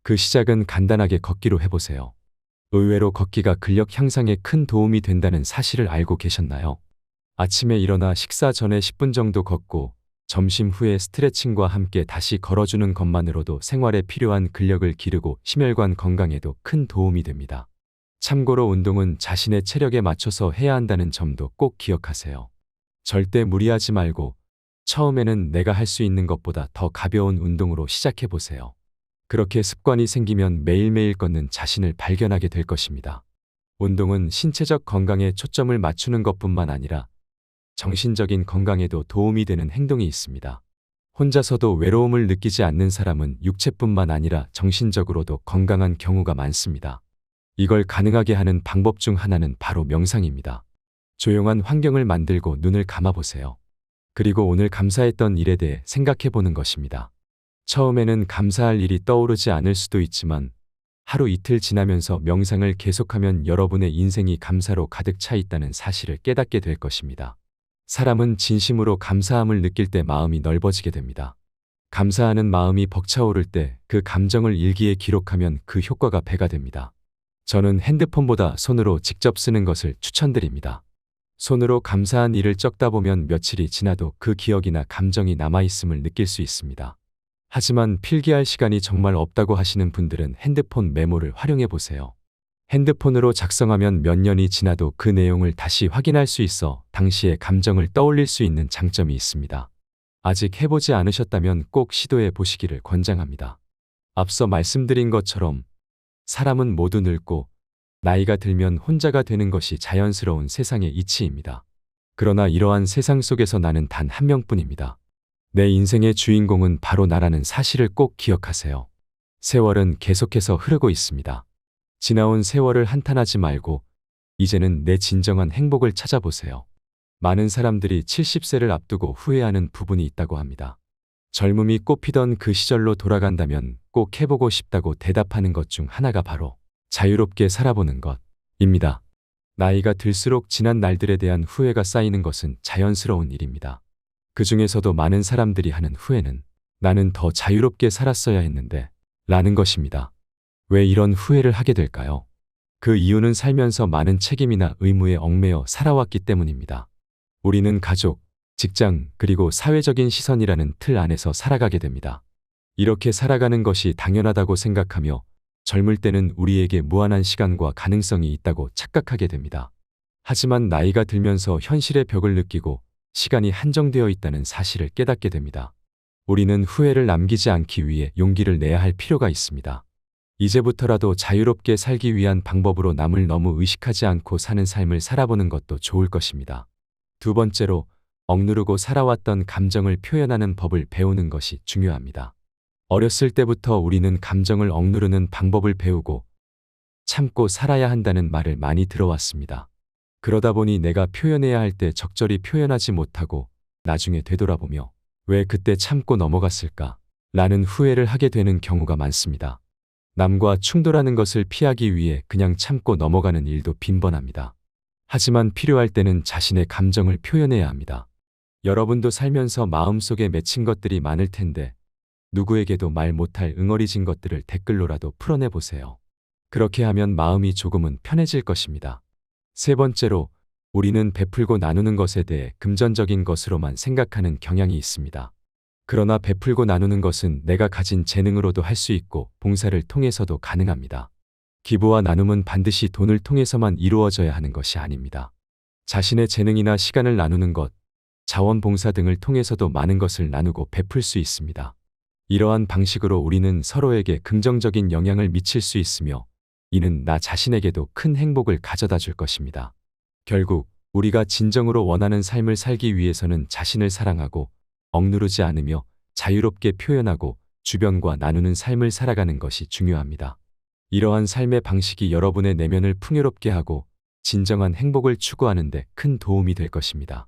그 시작은 간단하게 걷기로 해보세요. 의외로 걷기가 근력 향상에 큰 도움이 된다는 사실을 알고 계셨나요? 아침에 일어나 식사 전에 10분 정도 걷고 점심 후에 스트레칭과 함께 다시 걸어주는 것만으로도 생활에 필요한 근력을 기르고 심혈관 건강에도 큰 도움이 됩니다. 참고로 운동은 자신의 체력에 맞춰서 해야 한다는 점도 꼭 기억하세요. 절대 무리하지 말고 처음에는 내가 할 수 있는 것보다 더 가벼운 운동으로 시작해보세요. 그렇게 습관이 생기면 매일매일 걷는 자신을 발견하게 될 것입니다. 운동은 신체적 건강에 초점을 맞추는 것뿐만 아니라 정신적인 건강에도 도움이 되는 행동이 있습니다. 혼자서도 외로움을 느끼지 않는 사람은 육체뿐만 아니라 정신적으로도 건강한 경우가 많습니다. 이걸 가능하게 하는 방법 중 하나는 바로 명상입니다. 조용한 환경을 만들고 눈을 감아보세요. 그리고 오늘 감사했던 일에 대해 생각해 보는 것입니다. 처음에는 감사할 일이 떠오르지 않을 수도 있지만 하루 이틀 지나면서 명상을 계속하면 여러분의 인생이 감사로 가득 차 있다는 사실을 깨닫게 될 것입니다. 사람은 진심으로 감사함을 느낄 때 마음이 넓어지게 됩니다. 감사하는 마음이 벅차오를 때 그 감정을 일기에 기록하면 그 효과가 배가 됩니다. 저는 핸드폰보다 손으로 직접 쓰는 것을 추천드립니다. 손으로 감사한 일을 적다 보면 며칠이 지나도 그 기억이나 감정이 남아있음을 느낄 수 있습니다. 하지만 필기할 시간이 정말 없다고 하시는 분들은 핸드폰 메모를 활용해 보세요. 핸드폰으로 작성하면 몇 년이 지나도 그 내용을 다시 확인할 수 있어 당시의 감정을 떠올릴 수 있는 장점이 있습니다. 아직 해보지 않으셨다면 꼭 시도해 보시기를 권장합니다. 앞서 말씀드린 것처럼 사람은 모두 늙고 나이가 들면 혼자가 되는 것이 자연스러운 세상의 이치입니다. 그러나 이러한 세상 속에서 나는 단 한 명뿐입니다. 내 인생의 주인공은 바로 나라는 사실을 꼭 기억하세요. 세월은 계속해서 흐르고 있습니다. 지나온 세월을 한탄하지 말고 이제는 내 진정한 행복을 찾아보세요. 많은 사람들이 70세를 앞두고 후회하는 부분이 있다고 합니다. 젊음이 꽃피던 그 시절로 돌아간다면 꼭 해보고 싶다고 대답하는 것 중 하나가 바로 자유롭게 살아보는 것입니다. 나이가 들수록 지난 날들에 대한 후회가 쌓이는 것은 자연스러운 일입니다. 그 중에서도 많은 사람들이 하는 후회는 나는 더 자유롭게 살았어야 했는데 라는 것입니다. 왜 이런 후회를 하게 될까요? 그 이유는 살면서 많은 책임이나 의무에 얽매여 살아왔기 때문입니다. 우리는 가족, 직장, 그리고 사회적인 시선이라는 틀 안에서 살아가게 됩니다. 이렇게 살아가는 것이 당연하다고 생각하며 젊을 때는 우리에게 무한한 시간과 가능성이 있다고 착각하게 됩니다. 하지만 나이가 들면서 현실의 벽을 느끼고 시간이 한정되어 있다는 사실을 깨닫게 됩니다. 우리는 후회를 남기지 않기 위해 용기를 내야 할 필요가 있습니다. 이제부터라도 자유롭게 살기 위한 방법으로 남을 너무 의식하지 않고 사는 삶을 살아보는 것도 좋을 것입니다. 두 번째로, 억누르고 살아왔던 감정을 표현하는 법을 배우는 것이 중요합니다. 어렸을 때부터 우리는 감정을 억누르는 방법을 배우고 참고 살아야 한다는 말을 많이 들어왔습니다. 그러다 보니 내가 표현해야 할 때 적절히 표현하지 못하고 나중에 되돌아보며 왜 그때 참고 넘어갔을까? 라는 후회를 하게 되는 경우가 많습니다. 남과 충돌하는 것을 피하기 위해 그냥 참고 넘어가는 일도 빈번합니다. 하지만 필요할 때는 자신의 감정을 표현해야 합니다. 여러분도 살면서 마음속에 맺힌 것들이 많을 텐데 누구에게도 말 못할 응어리진 것들을 댓글로라도 풀어내 보세요. 그렇게 하면 마음이 조금은 편해질 것입니다. 세 번째로, 우리는 베풀고 나누는 것에 대해 금전적인 것으로만 생각하는 경향이 있습니다. 그러나 베풀고 나누는 것은 내가 가진 재능으로도 할 수 있고 봉사를 통해서도 가능합니다. 기부와 나눔은 반드시 돈을 통해서만 이루어져야 하는 것이 아닙니다. 자신의 재능이나 시간을 나누는 것, 자원봉사 등을 통해서도 많은 것을 나누고 베풀 수 있습니다. 이러한 방식으로 우리는 서로에게 긍정적인 영향을 미칠 수 있으며 이는 나 자신에게도 큰 행복을 가져다 줄 것입니다. 결국 우리가 진정으로 원하는 삶을 살기 위해서는 자신을 사랑하고 억누르지 않으며 자유롭게 표현하고 주변과 나누는 삶을 살아가는 것이 중요합니다. 이러한 삶의 방식이 여러분의 내면을 풍요롭게 하고 진정한 행복을 추구하는 데 큰 도움이 될 것입니다.